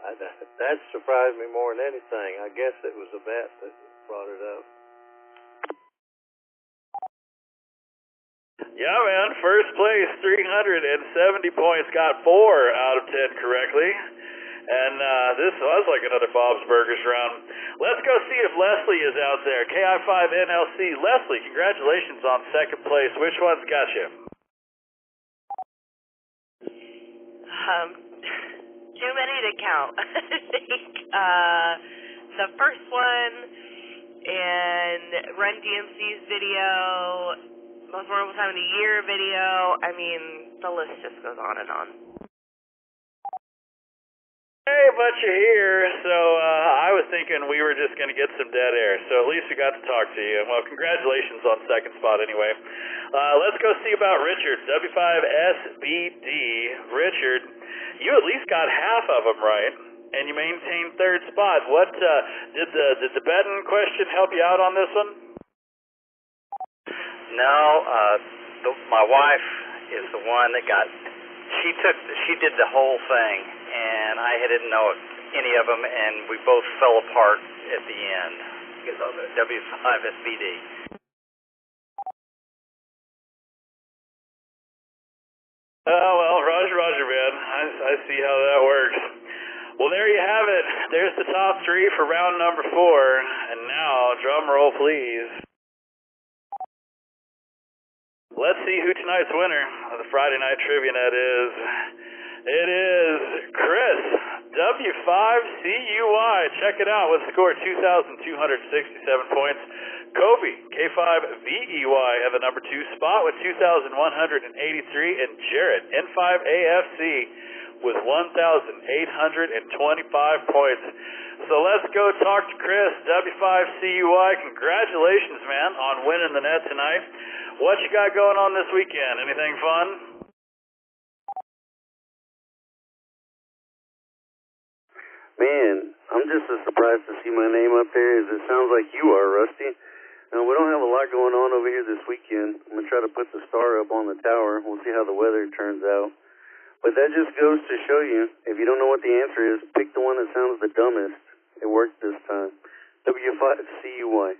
That surprised me more than anything. I guess it was a bet that brought it up. Yeah, man. First place, 370 points. Got 4 out of 10 correctly. And this was like another Bob's Burgers round. Let's go see if Leslie is out there. KI5NLC. Leslie, congratulations on second place. Which one's got you? Too many to count. I think the first one and Run DMC's video, Most Memorable Time of the Year video. I mean, the list just goes on and on. Hey, but you're here, so I was thinking we were just going to get some dead air, so at least we got to talk to you. Well, congratulations on second spot anyway. Let's go see about Richard, W5SBD. Richard, you at least got half of them right, and you maintained third spot. What, did the betting question help you out on this one? No, my wife is the one that she did the whole thing, and I didn't know any of them, and we both fell apart at the end. W5SBD. Oh, well, Roger, man. I see how that works. Well, there you have it. There's the top three for round number 4. And now, drum roll, please. Let's see who tonight's winner of the Friday Night Trivia Net is. It is Chris, W5CUY. Check it out with a score of 2,267 points. Kobe, K5VEY, have the number 2 spot with 2,183. And Jarrett, N5AFC, with 1,825 points. So let's go talk to Chris, W5CUY. Congratulations, man, on winning the net tonight. What you got going on this weekend? Anything fun? Man, I'm just as surprised to see my name up there as it sounds like you are, Rusty. We don't have a lot going on over here this weekend. I'm going to try to put the star up on the tower. We'll see how the weather turns out. But that just goes to show you, if you don't know what the answer is, pick the one that sounds the dumbest. It worked this time. W5CUY.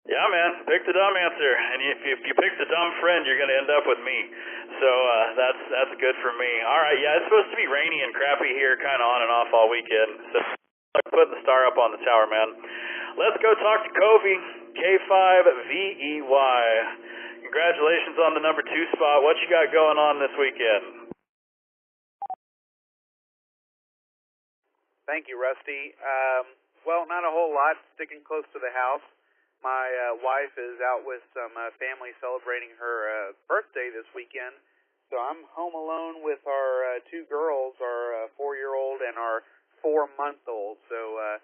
Yeah, man, pick the dumb answer, and if you pick the dumb friend, you're going to end up with me. So that's good for me. All right, yeah, it's supposed to be rainy and crappy here, kind of on and off all weekend. So I'm putting the star up on the tower, man. Let's go talk to Kobe, K5VEY. Congratulations on the number 2 spot. What you got going on this weekend? Thank you, Rusty. Well, not a whole lot. Sticking close to the house. My wife is out with some family celebrating her birthday this weekend, so I'm home alone with our 2 girls, our 4-year-old and our 4-month-old. So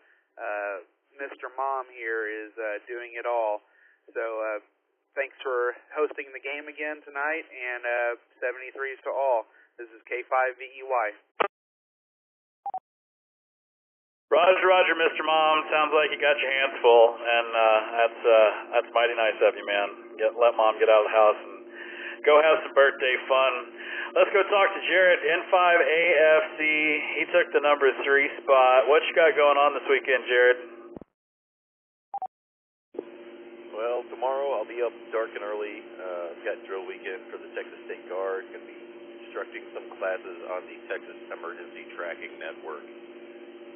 Mr. Mom here is doing it all. So thanks for hosting the game again tonight, and 73s to all. This is K5VEY. Roger, Mr. Mom. Sounds like you got your hands full, and that's mighty nice of you, man. Let Mom get out of the house and go have some birthday fun. Let's go talk to Jarrett, N5AFC. He took the number 3 spot. What you got going on this weekend, Jarrett? Well, tomorrow I'll be up dark and early. I've got drill weekend for the Texas State Guard. Going to be instructing some classes on the Texas Emergency Tracking Network.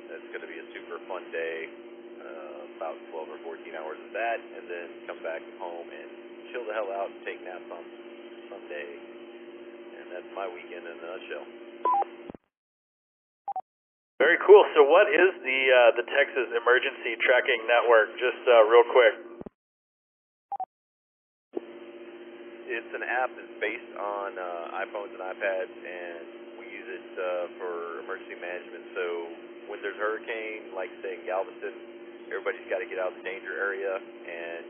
It's going to be a super fun day, about 12 or 14 hours of that, and then come back home and chill the hell out and take naps on Sunday. And that's my weekend in a nutshell. Very cool. So what is the Texas Emergency Tracking Network? Just real quick. It's an app that's based on iPhones and iPads, and we use it for emergency management. So when there's a hurricane, like say in Galveston, everybody's got to get out of the danger area, and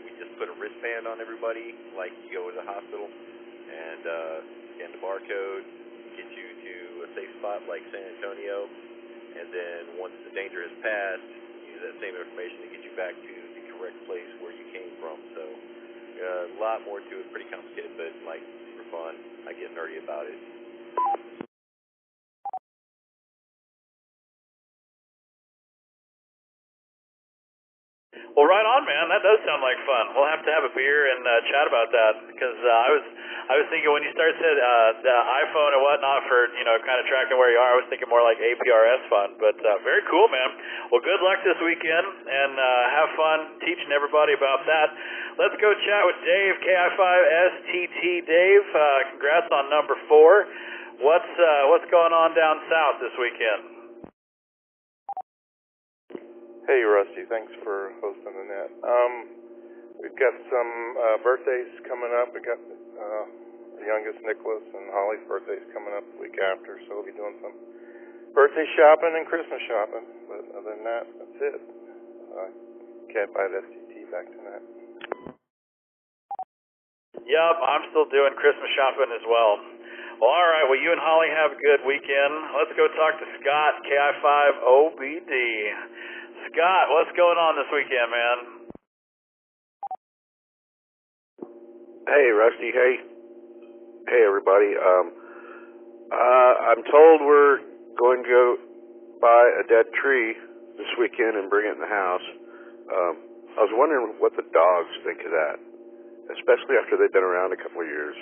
we just put a wristband on everybody, like you go to the hospital, and scan the barcode, get you to a safe spot like San Antonio, and then once the danger has passed, use that same information to get you back to the correct place where you came from. So a lot more to it, pretty complicated, but like super fun. I get nerdy about it. Well, right on, man. That does sound like fun. We'll have to have a beer and chat about that because I was thinking when you started the iPhone and whatnot for kind of tracking where you are, I was thinking more like APRS fun. But very cool, man. Well, good luck this weekend and have fun teaching everybody about that. Let's go chat with Dave, KI5STT. Dave, congrats on number 4. What's going on down south this weekend? Hey, Rusty. Thanks for hosting the net. We've got some birthdays coming up. We got the youngest, Nicholas, and Holly's birthday's coming up the week after, so we'll be doing some birthday shopping and Christmas shopping. But other than that, that's it. KI5STT, back to net. Yep, I'm still doing Christmas shopping as well. Well, all right. Well, you and Holly have a good weekend. Let's go talk to Scott, KI5OBD. Scott, what's going on this weekend, man? Hey, Rusty. Hey, everybody. I'm told we're going to go buy a dead tree this weekend and bring it in the house. I was wondering what the dogs think of that, especially after they've been around a couple of years.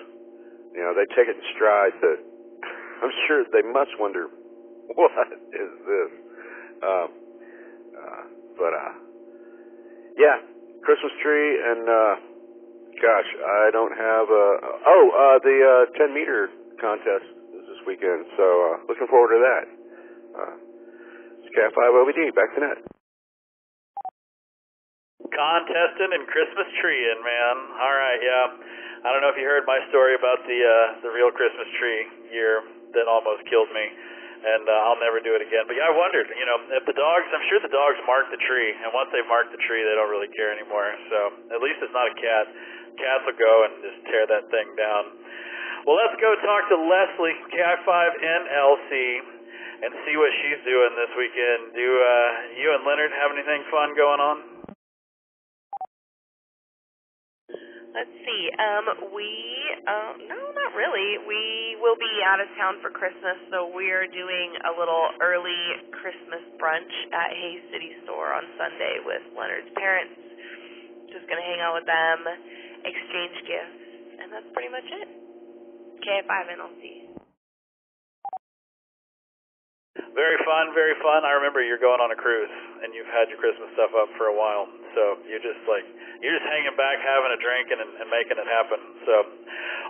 They take it in stride, but I'm sure they must wonder, what is this? Yeah, Christmas tree, and gosh, I don't have the 10-meter contest is this weekend, so looking forward to that. It's KI5OBD, back to net. Contesting and Christmas treeing, man. All right, yeah. I don't know if you heard my story about the real Christmas tree year that almost killed me. And I'll never do it again. But yeah, I wondered, if the dogs, I'm sure the dogs mark the tree. And once they've marked the tree, they don't really care anymore. So at least it's not a cat. Cats will go and just tear that thing down. Well, let's go talk to Leslie, KI5NLC, and see what she's doing this weekend. Do you and Leonard have anything fun going on? Let's see. No, not really. We will be out of town for Christmas, so we're doing a little early Christmas brunch at Hayes City Store on Sunday with Leonard's parents. Just going to hang out with them, exchange gifts, and that's pretty much it. KI5NLC. Very fun, very fun. I remember you're going on a cruise, and you've had your Christmas stuff up for a while, so you're just hanging back, having a drink, and making it happen. So,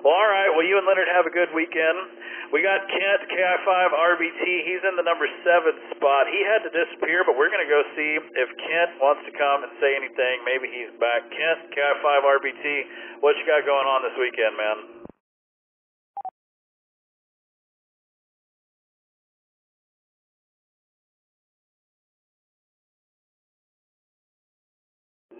well, all right. Well, you and Leonard have a good weekend. We got Kent, KI5RBT. He's in the number 7 spot. He had to disappear, but we're going to go see if Kent wants to come and say anything. Maybe he's back. Kent, KI5RBT, what you got going on this weekend, man?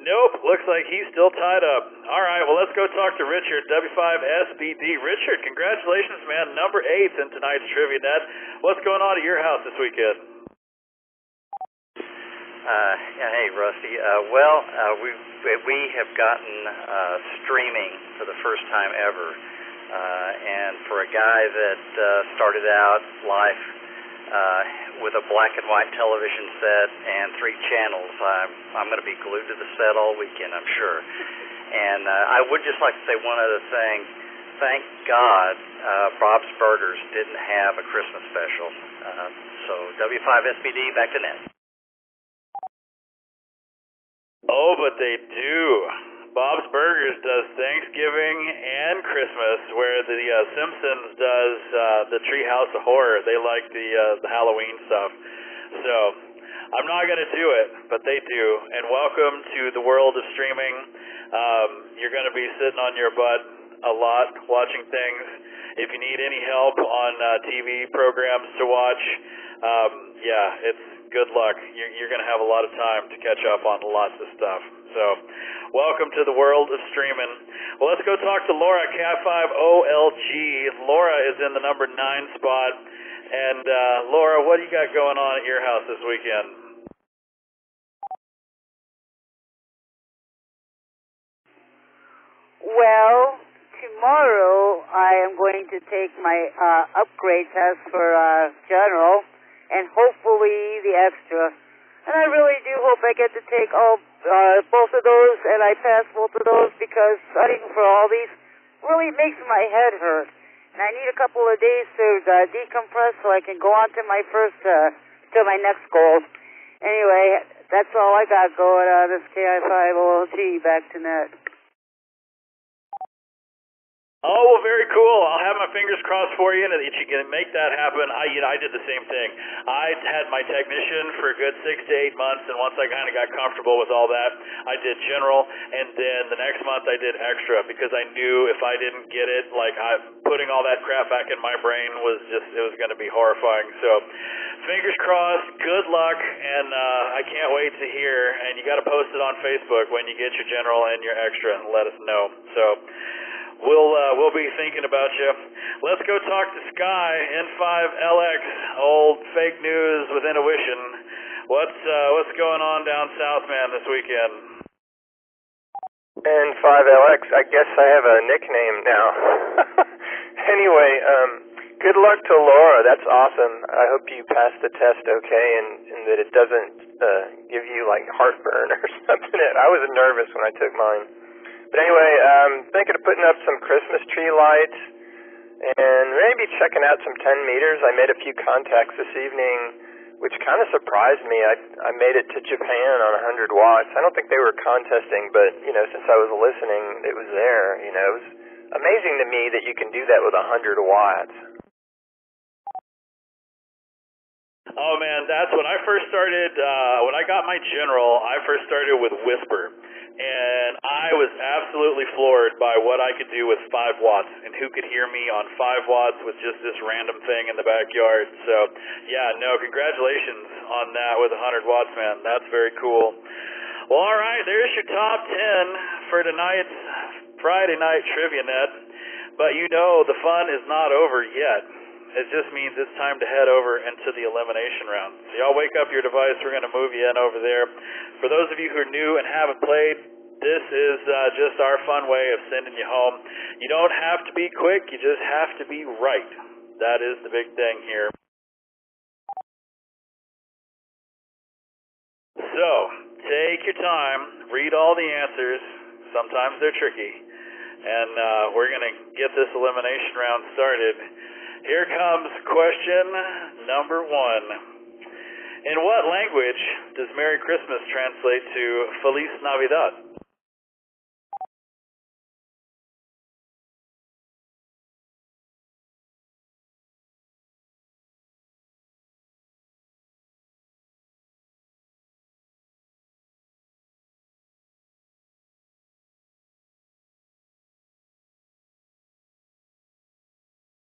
Nope, looks like he's still tied up. All right, well, let's go talk to Richard, W5SBD. Richard, congratulations, man. Number 8 in tonight's Trivia Net. What's going on at your house this weekend? Hey, Rusty. We have gotten streaming for the first time ever. And for a guy that started out life with a black and white television set and 3 channels, I'm going to be glued to the set all weekend, I'm sure. And I would just like to say one other thing. Thank God Bob's Burgers didn't have a Christmas special. So W5SBD, back to net. Oh, but they do. Bob's Burgers does Thanksgiving and Christmas, where the Simpsons does the Treehouse of Horror. They like the Halloween stuff. So I'm not going to do it, but they do. And welcome to the world of streaming. You're going to be sitting on your butt a lot watching things. If you need any help on TV programs to watch, it's good luck. You're going to have a lot of time to catch up on lots of stuff. So, welcome to the world of streaming. Well, let's go talk to Laura, KI5OLG. Laura is in the number 9 spot. And, Laura, what do you got going on at your house this weekend? Well, tomorrow I am going to take my upgrade test for general and hopefully the extra. And I really do hope I get to take both of those, and I pass both of those, because studying for all these really makes my head hurt. And I need a couple of days to decompress so I can go on to my to my next goal. Anyway, that's all I got going on. This KI5OLT, back to net. Oh, well, very cool. I'll have my fingers crossed for you, and if you can make that happen. I did the same thing. I had my technician for a good 6 to 8 months, and once I kind of got comfortable with all that, I did general, and then the next month I did extra, because I knew if I didn't get it, like putting all that crap back in my brain it was going to be horrifying. So, fingers crossed, good luck, and I can't wait to hear, and you got to post it on Facebook when you get your general and your extra, and let us know. So, we'll be thinking about you. Let's go talk to Sky, N5LX, old fake news with intuition. What's going on down south, man, this weekend? N5LX, I guess I have a nickname now. Anyway, good luck to Laura. That's awesome. I hope you pass the test okay, and that it doesn't give you like heartburn or something. I was nervous when I took mine. But anyway, thinking of putting up some Christmas tree lights and maybe checking out some 10 meters. I made a few contacts this evening, which kind of surprised me. I made it to Japan on 100 watts. I don't think they were contesting, but, since I was listening, it was there. It was amazing to me that you can do that with 100 watts. Oh, man, that's when I first started. When I got my general, I first started with Whisper. And I was absolutely floored by what I could do with 5 watts and who could hear me on 5 watts with just this random thing in the backyard. So, yeah, no, congratulations on that with 100 watts, man. That's very cool. Well, all right, there's your top 10 for tonight's Friday night Trivia Net. But the fun is not over yet. It just means it's time to head over into the elimination round. So y'all wake up your device. We're going to move you in over there. For those of you who are new and haven't played, this is just our fun way of sending you home. You don't have to be quick. You just have to be right. That is the big thing here. So, take your time. Read all the answers. Sometimes they're tricky. And we're going to get this elimination round started. Here comes question number 1. In what language does Merry Christmas translate to Feliz Navidad?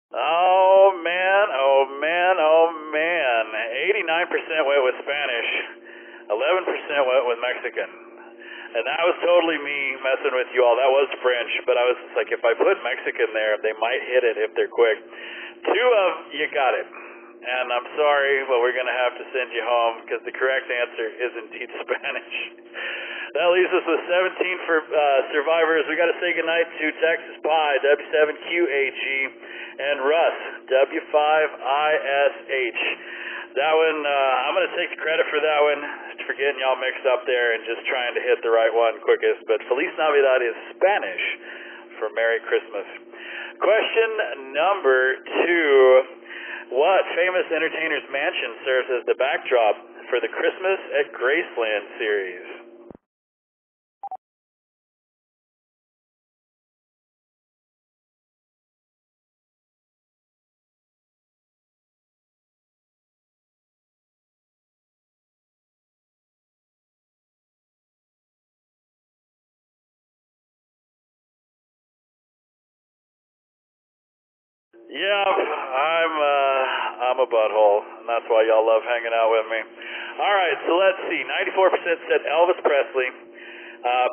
Oh, man, oh, man, oh, man. 89% went with Spanish. 11% went with Mexican. And that was totally me messing with you all. That was French, but I was just like, if I put Mexican there, they might hit it if they're quick. 2 of you got it. And I'm sorry, but we're going to have to send you home because the correct answer is indeed Spanish. That leaves us with 17 for survivors. We got to say goodnight to Texas Pie, W7QAG, and Russ, W5ISH. That one, I'm going to take the credit for that one, for getting y'all mixed up there and just trying to hit the right one quickest. But Feliz Navidad is Spanish for Merry Christmas. Question number 2. What famous entertainer's mansion serves as the backdrop for the Christmas at Graceland series? Yeah, I'm a butthole, and that's why y'all love hanging out with me. All right, so let's see. 94% said Elvis Presley.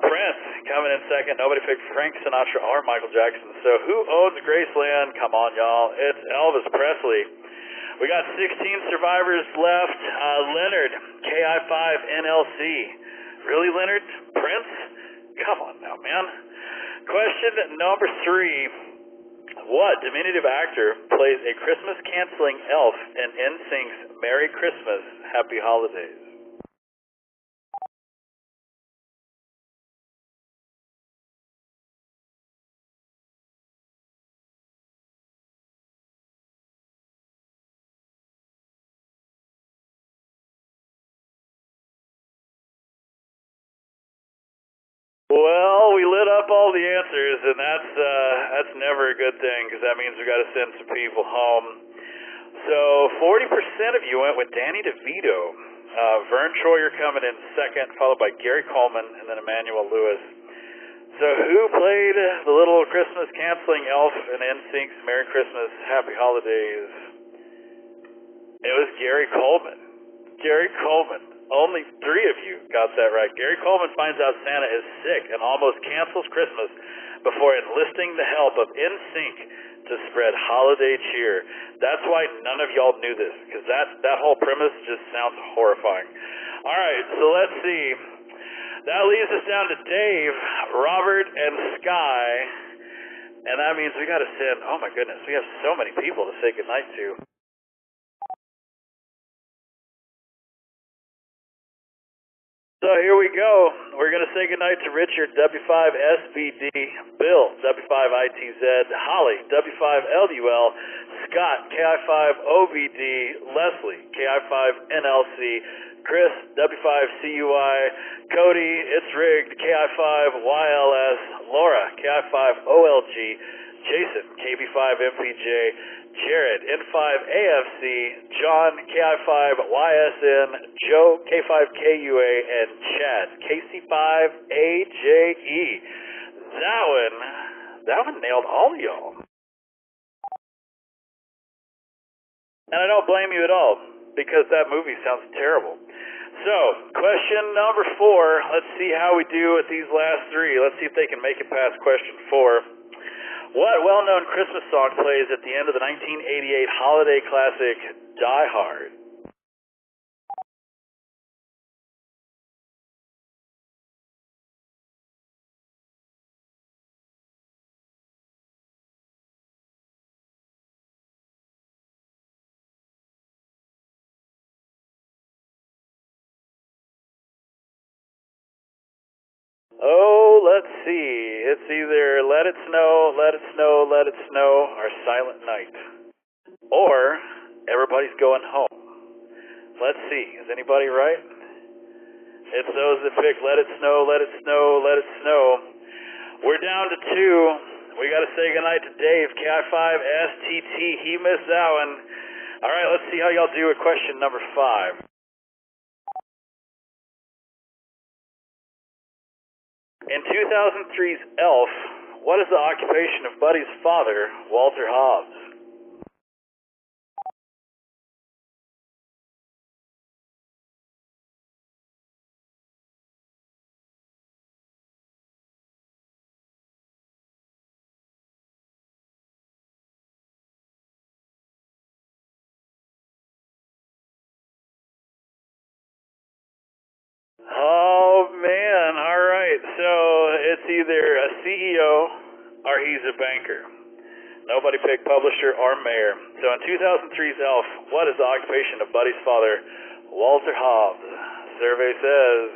Prince coming in second. Nobody picked Frank Sinatra or Michael Jackson. So who owns Graceland? Come on, y'all. It's Elvis Presley. We got 16 survivors left. Leonard, KI5NLC. Really, Leonard? Prince? Come on now, man. Question number 3. What diminutive actor plays a Christmas-canceling elf in NSYNC's Merry Christmas, Happy Holidays? Well, we lit up all the answers, and that's never a good thing because that means we got to send some people home. So 40% of you went with Danny DeVito. Vern Troyer coming in second, followed by Gary Coleman, and then Emmanuel Lewis. So who played the little Christmas canceling elf in NSYNC's Merry Christmas, Happy Holidays? It was Gary Coleman. Gary Coleman. Only 3 of you got that right. Gary Coleman finds out Santa is sick and almost cancels Christmas before enlisting the help of NSYNC to spread holiday cheer. That's why none of y'all knew this, because that whole premise just sounds horrifying. All right, so let's see. That leaves us down to Dave, Robert, and Sky, and that means we got to send, oh my goodness, we have so many people to say goodnight to. So here we go. We're going to say goodnight to Richard, W5SBD, Bill, W5ITZ, Holly, W5LUL, Scott, KI5OBD, Leslie, KI5NLC, Chris, W5CUI, Cody, It's Rigged, KI5YLS, Laura, KI5OLG, Jason, KB5MPJ, Jared, N5AFC, John, KI5YSN, Joe, K5KUA, and Chad, KC5AJE. That one nailed all of y'all. And I don't blame you at all, because that movie sounds terrible. So, question number 4. Let's see how we do with these last 3. Let's see if they can make it past question 4. What well-known Christmas song plays at the end of the 1988 holiday classic, Die Hard? Oh, let's see. It's either Let It Snow, Let It Snow, Let It Snow, or Silent Night. Or Everybody's Going Home. Let's see. Is anybody right? It's those that pick Let It Snow, Let It Snow, Let It Snow. We're down to 2. We got to say goodnight to Dave, KI5STT. He missed that one. All right, let's see how y'all do with question number 5. In 2003's Elf, what is the occupation of Buddy's father, Walter Hobbs? Oh, man. All right. So it's either a CEO or he's a banker. Nobody picked publisher or mayor. So in 2003's Elf, what is the occupation of Buddy's father, Walter Hobbs? Survey says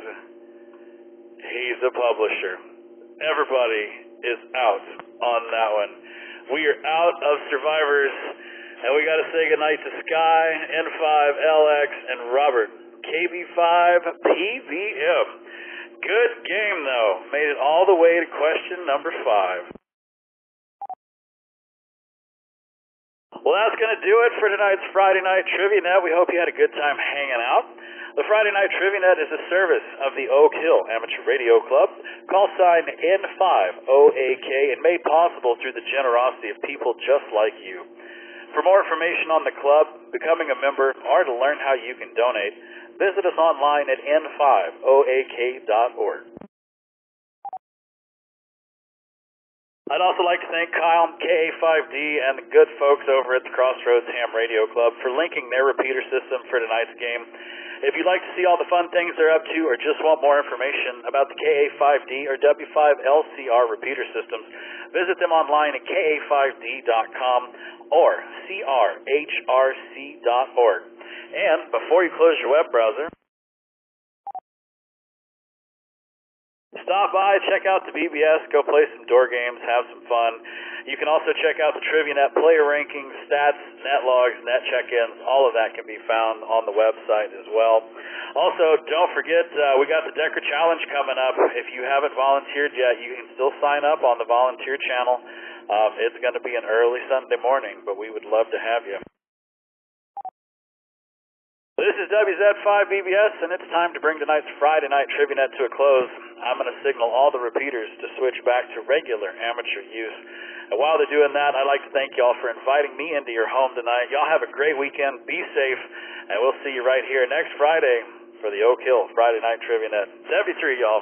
he's a publisher. Everybody is out on that one. We are out of survivors, and we got to say goodnight to Sky, N5LX, and Robert. KB5PVM. Good game, though. Made it all the way to question number 5. Well, that's going to do it for tonight's Friday Night Trivia Net. We hope you had a good time hanging out. The Friday Night Trivia Net is a service of the Oak Hill Amateur Radio Club, call sign N5OAK, and made possible through the generosity of people just like you. For more information on the club, becoming a member, or to learn how you can donate, visit us online at n5oak.org. I'd also like to thank Kyle, KA5D, and the good folks over at the Crossroads Ham Radio Club for linking their repeater system for tonight's game. If you'd like to see all the fun things they're up to or just want more information about the KA5D or W5LCR repeater systems, visit them online at ka5d.com or crhrc.org. And before you close your web browser, Stop by, check out the BBS, go play some door games, have some fun. You can also check out the TriviaNet player rankings, stats, net logs, net check-ins. All of that can be found on the website as well. Also, don't forget, we got the Decker Challenge coming up. If you haven't volunteered yet, you can still sign up on the volunteer channel. It's going to be an early Sunday morning, but we would love to have you. This is WZ5BBS, and it's time to bring tonight's Friday Night TriviaNet to a close. I'm going to signal all the repeaters to switch back to regular amateur use. And while they're doing that, I'd like to thank y'all for inviting me into your home tonight. Y'all have a great weekend. Be safe, and we'll see you right here next Friday for the Oak Hill Friday Night TriviaNet. 73, y'all.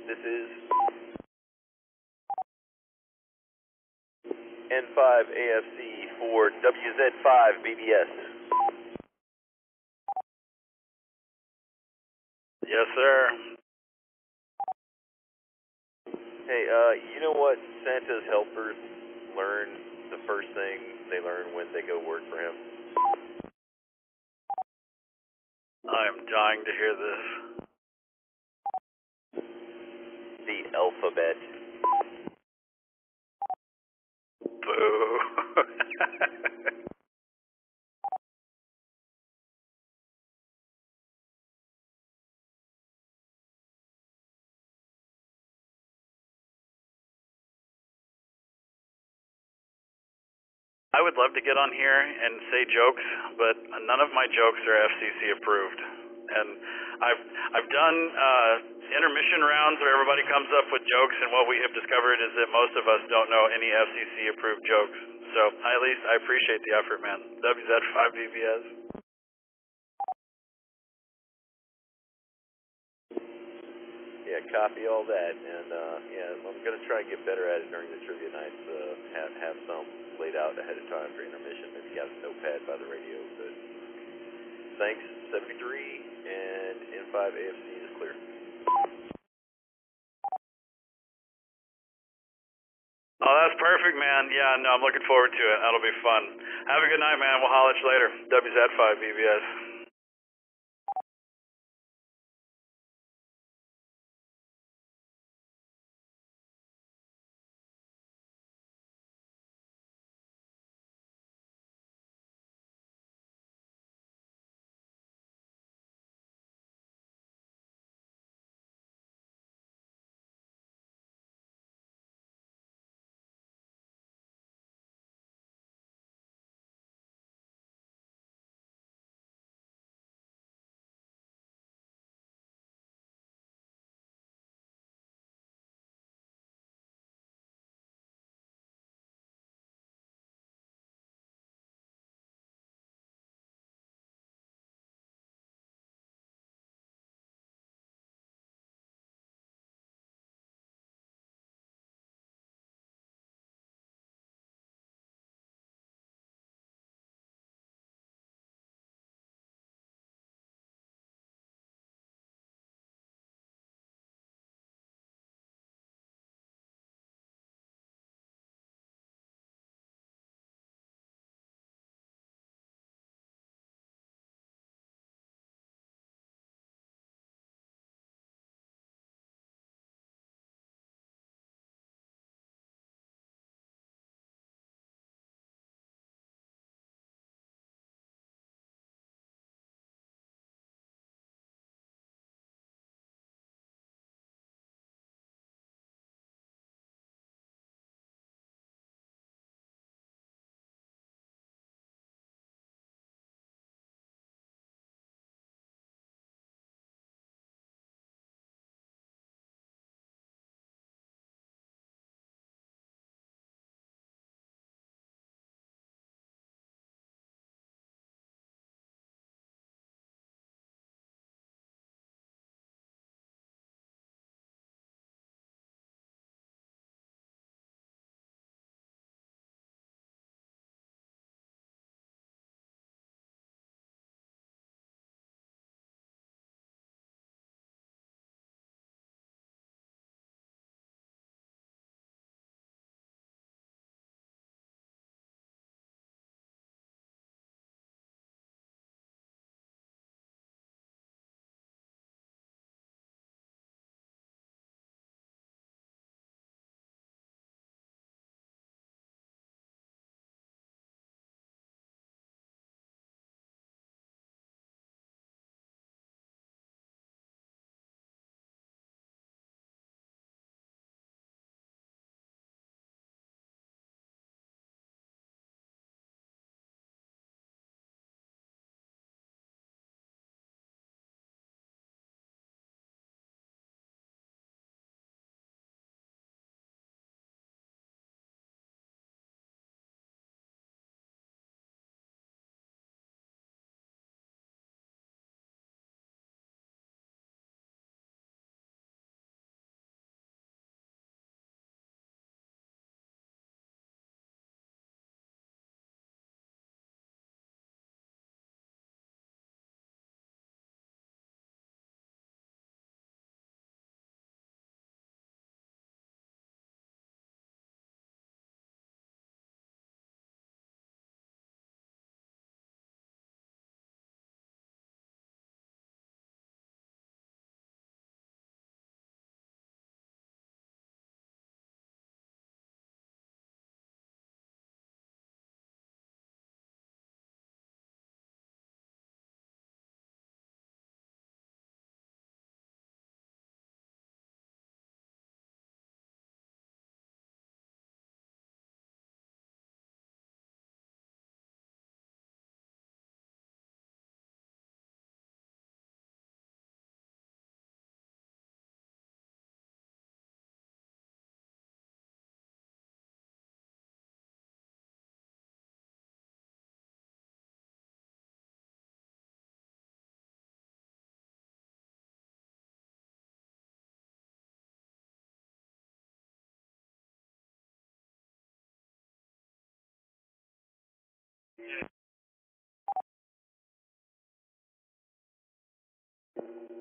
This is N5AFC for WZ5BBS. Yes, sir. Hey, you know what Santa's helpers learn the first thing they learn when they go work for him? I am dying to hear this. The alphabet. Boo. I would love to get on here and say jokes, but none of my jokes are FCC approved. And I've done intermission rounds where everybody comes up with jokes, and what we have discovered is that most of us don't know any FCC approved jokes. So at least I appreciate the effort, man. WZ5BBS. Yeah, copy all that, and yeah, I'm gonna try and get better at it during the trivia nights. Have some laid out ahead of time for intermission. Maybe have a notepad by the radio. But thanks, 73, and N5AFC is clear. Oh, that's perfect, man. Yeah, no, I'm looking forward to it. That'll be fun. Have a good night, man. We'll holler at you later. WZ5BBS.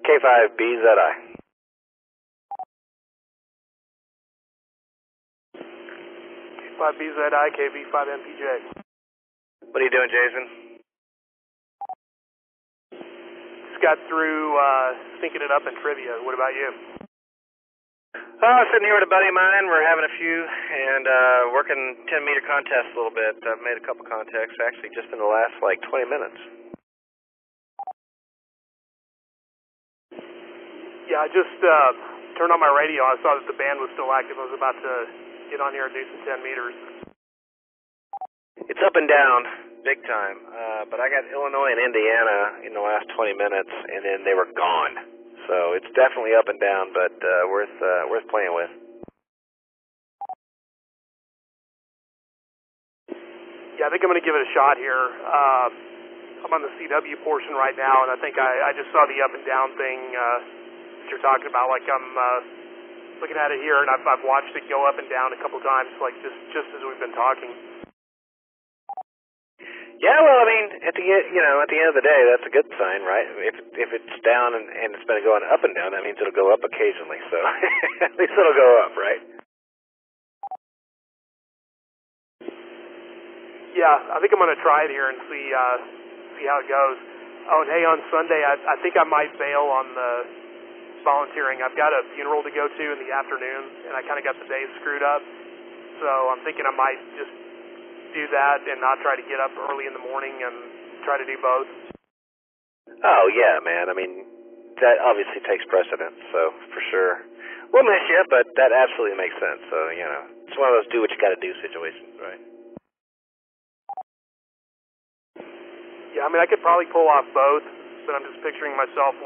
K5BZI. K5BZI, KV5MPJ. What are you doing, Jason? Just got through syncing it up in trivia. What about you? Sitting here with a buddy of mine. We're having a few and working 10-meter contests a little bit. I've made a couple contacts actually just in the last 20 minutes. Yeah, I just turned on my radio. I saw that the band was still active. I was about to get on here and do some 10 meters. It's up and down, big time. But I got Illinois and Indiana in the last 20 minutes, and then they were gone. So it's definitely up and down, but worth playing with. Yeah, I think I'm going to give it a shot here. I'm on the CW portion right now, and I think I just saw the up and down thing that you're talking about. Like I'm looking at it here, and I've watched it go up and down a couple times, like just as we've been talking. Yeah, well, I mean, at the end of the day, that's a good sign, right? If it's down and it's been going up and down, that means it'll go up occasionally. So at least it'll go up, right? Yeah, I think I'm going to try it here and see how it goes. Oh, and hey, on Sunday, I think I might bail on the volunteering. I've got a funeral to go to in the afternoon, and I kind of got the day screwed up. So I'm thinking I might just do that and not try to get up early in the morning and try to do both. Oh, yeah, man. I mean, that obviously takes precedence, so for sure. We'll miss you, but that absolutely makes sense. So, it's one of those do what you got to do situations, right? Yeah, I mean, I could probably pull off both, but I'm just picturing myself,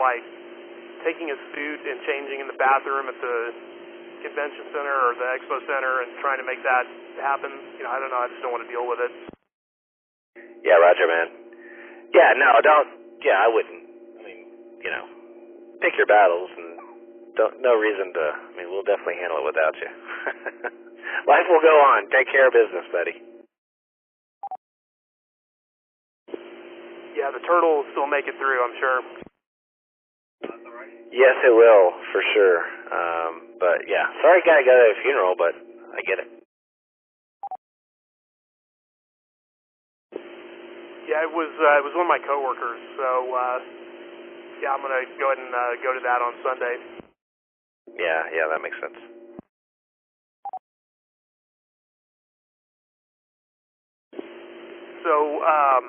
taking a suit and changing in the bathroom at the convention center or the expo center and trying to make that happen. I don't know. I just don't want to deal with it. Yeah, Roger, man. Yeah, no, don't. Yeah, I wouldn't. I mean, pick your battles and no reason to. I mean, we'll definitely handle it without you. Life will go on. Take care of business, buddy. Yeah, the turtle will still make it through, I'm sure. Yes, it will, for sure. But yeah, sorry, gotta go to a funeral, but I get it. Yeah, it was one of my coworkers, so yeah, I'm gonna go ahead and go to that on Sunday. Yeah, that makes sense. So I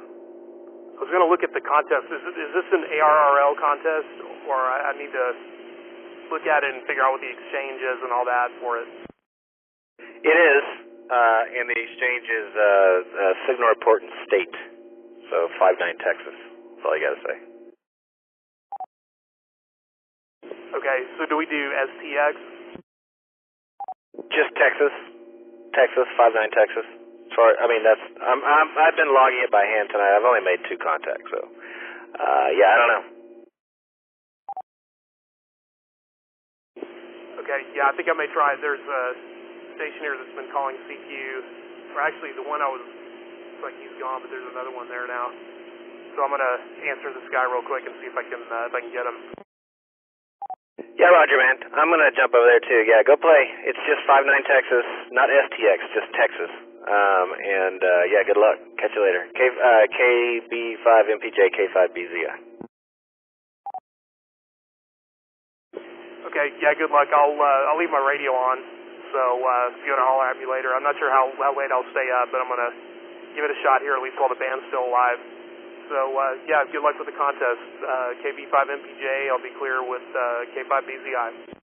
was gonna look at the contest. Is this an ARRL contest, or I need to look at it and figure out what the exchange is and all that for it? It is, and the exchange is Signor Portland State, so 59 Texas. That's all you got to say. Okay, so do we do STX? Just Texas, 59 Texas. I've been logging it by hand tonight. I've only made 2 contacts, so yeah, I don't know. Okay, yeah, I think I may try it. There's a station here that's been calling CQ, or actually the one it's like he's gone, but there's another one there now. So I'm gonna answer this guy real quick and see if I can get him. Yeah, Roger, man. I'm gonna jump over there too. Yeah, go play. It's just 59 Texas, not STX, just Texas. And yeah, good luck. Catch you later. KB5MPJ, K5BZI. Okay, yeah, good luck. I'll leave my radio on, so if you want to holler at me later. I'm not sure how late I'll stay up, but I'm going to give it a shot here, at least while the band's still alive. So, yeah, good luck with the contest. KB5MPJ, I'll be clear with K5BZI.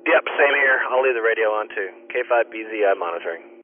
Yep, same here. I'll leave the radio on, too. K5BZI monitoring.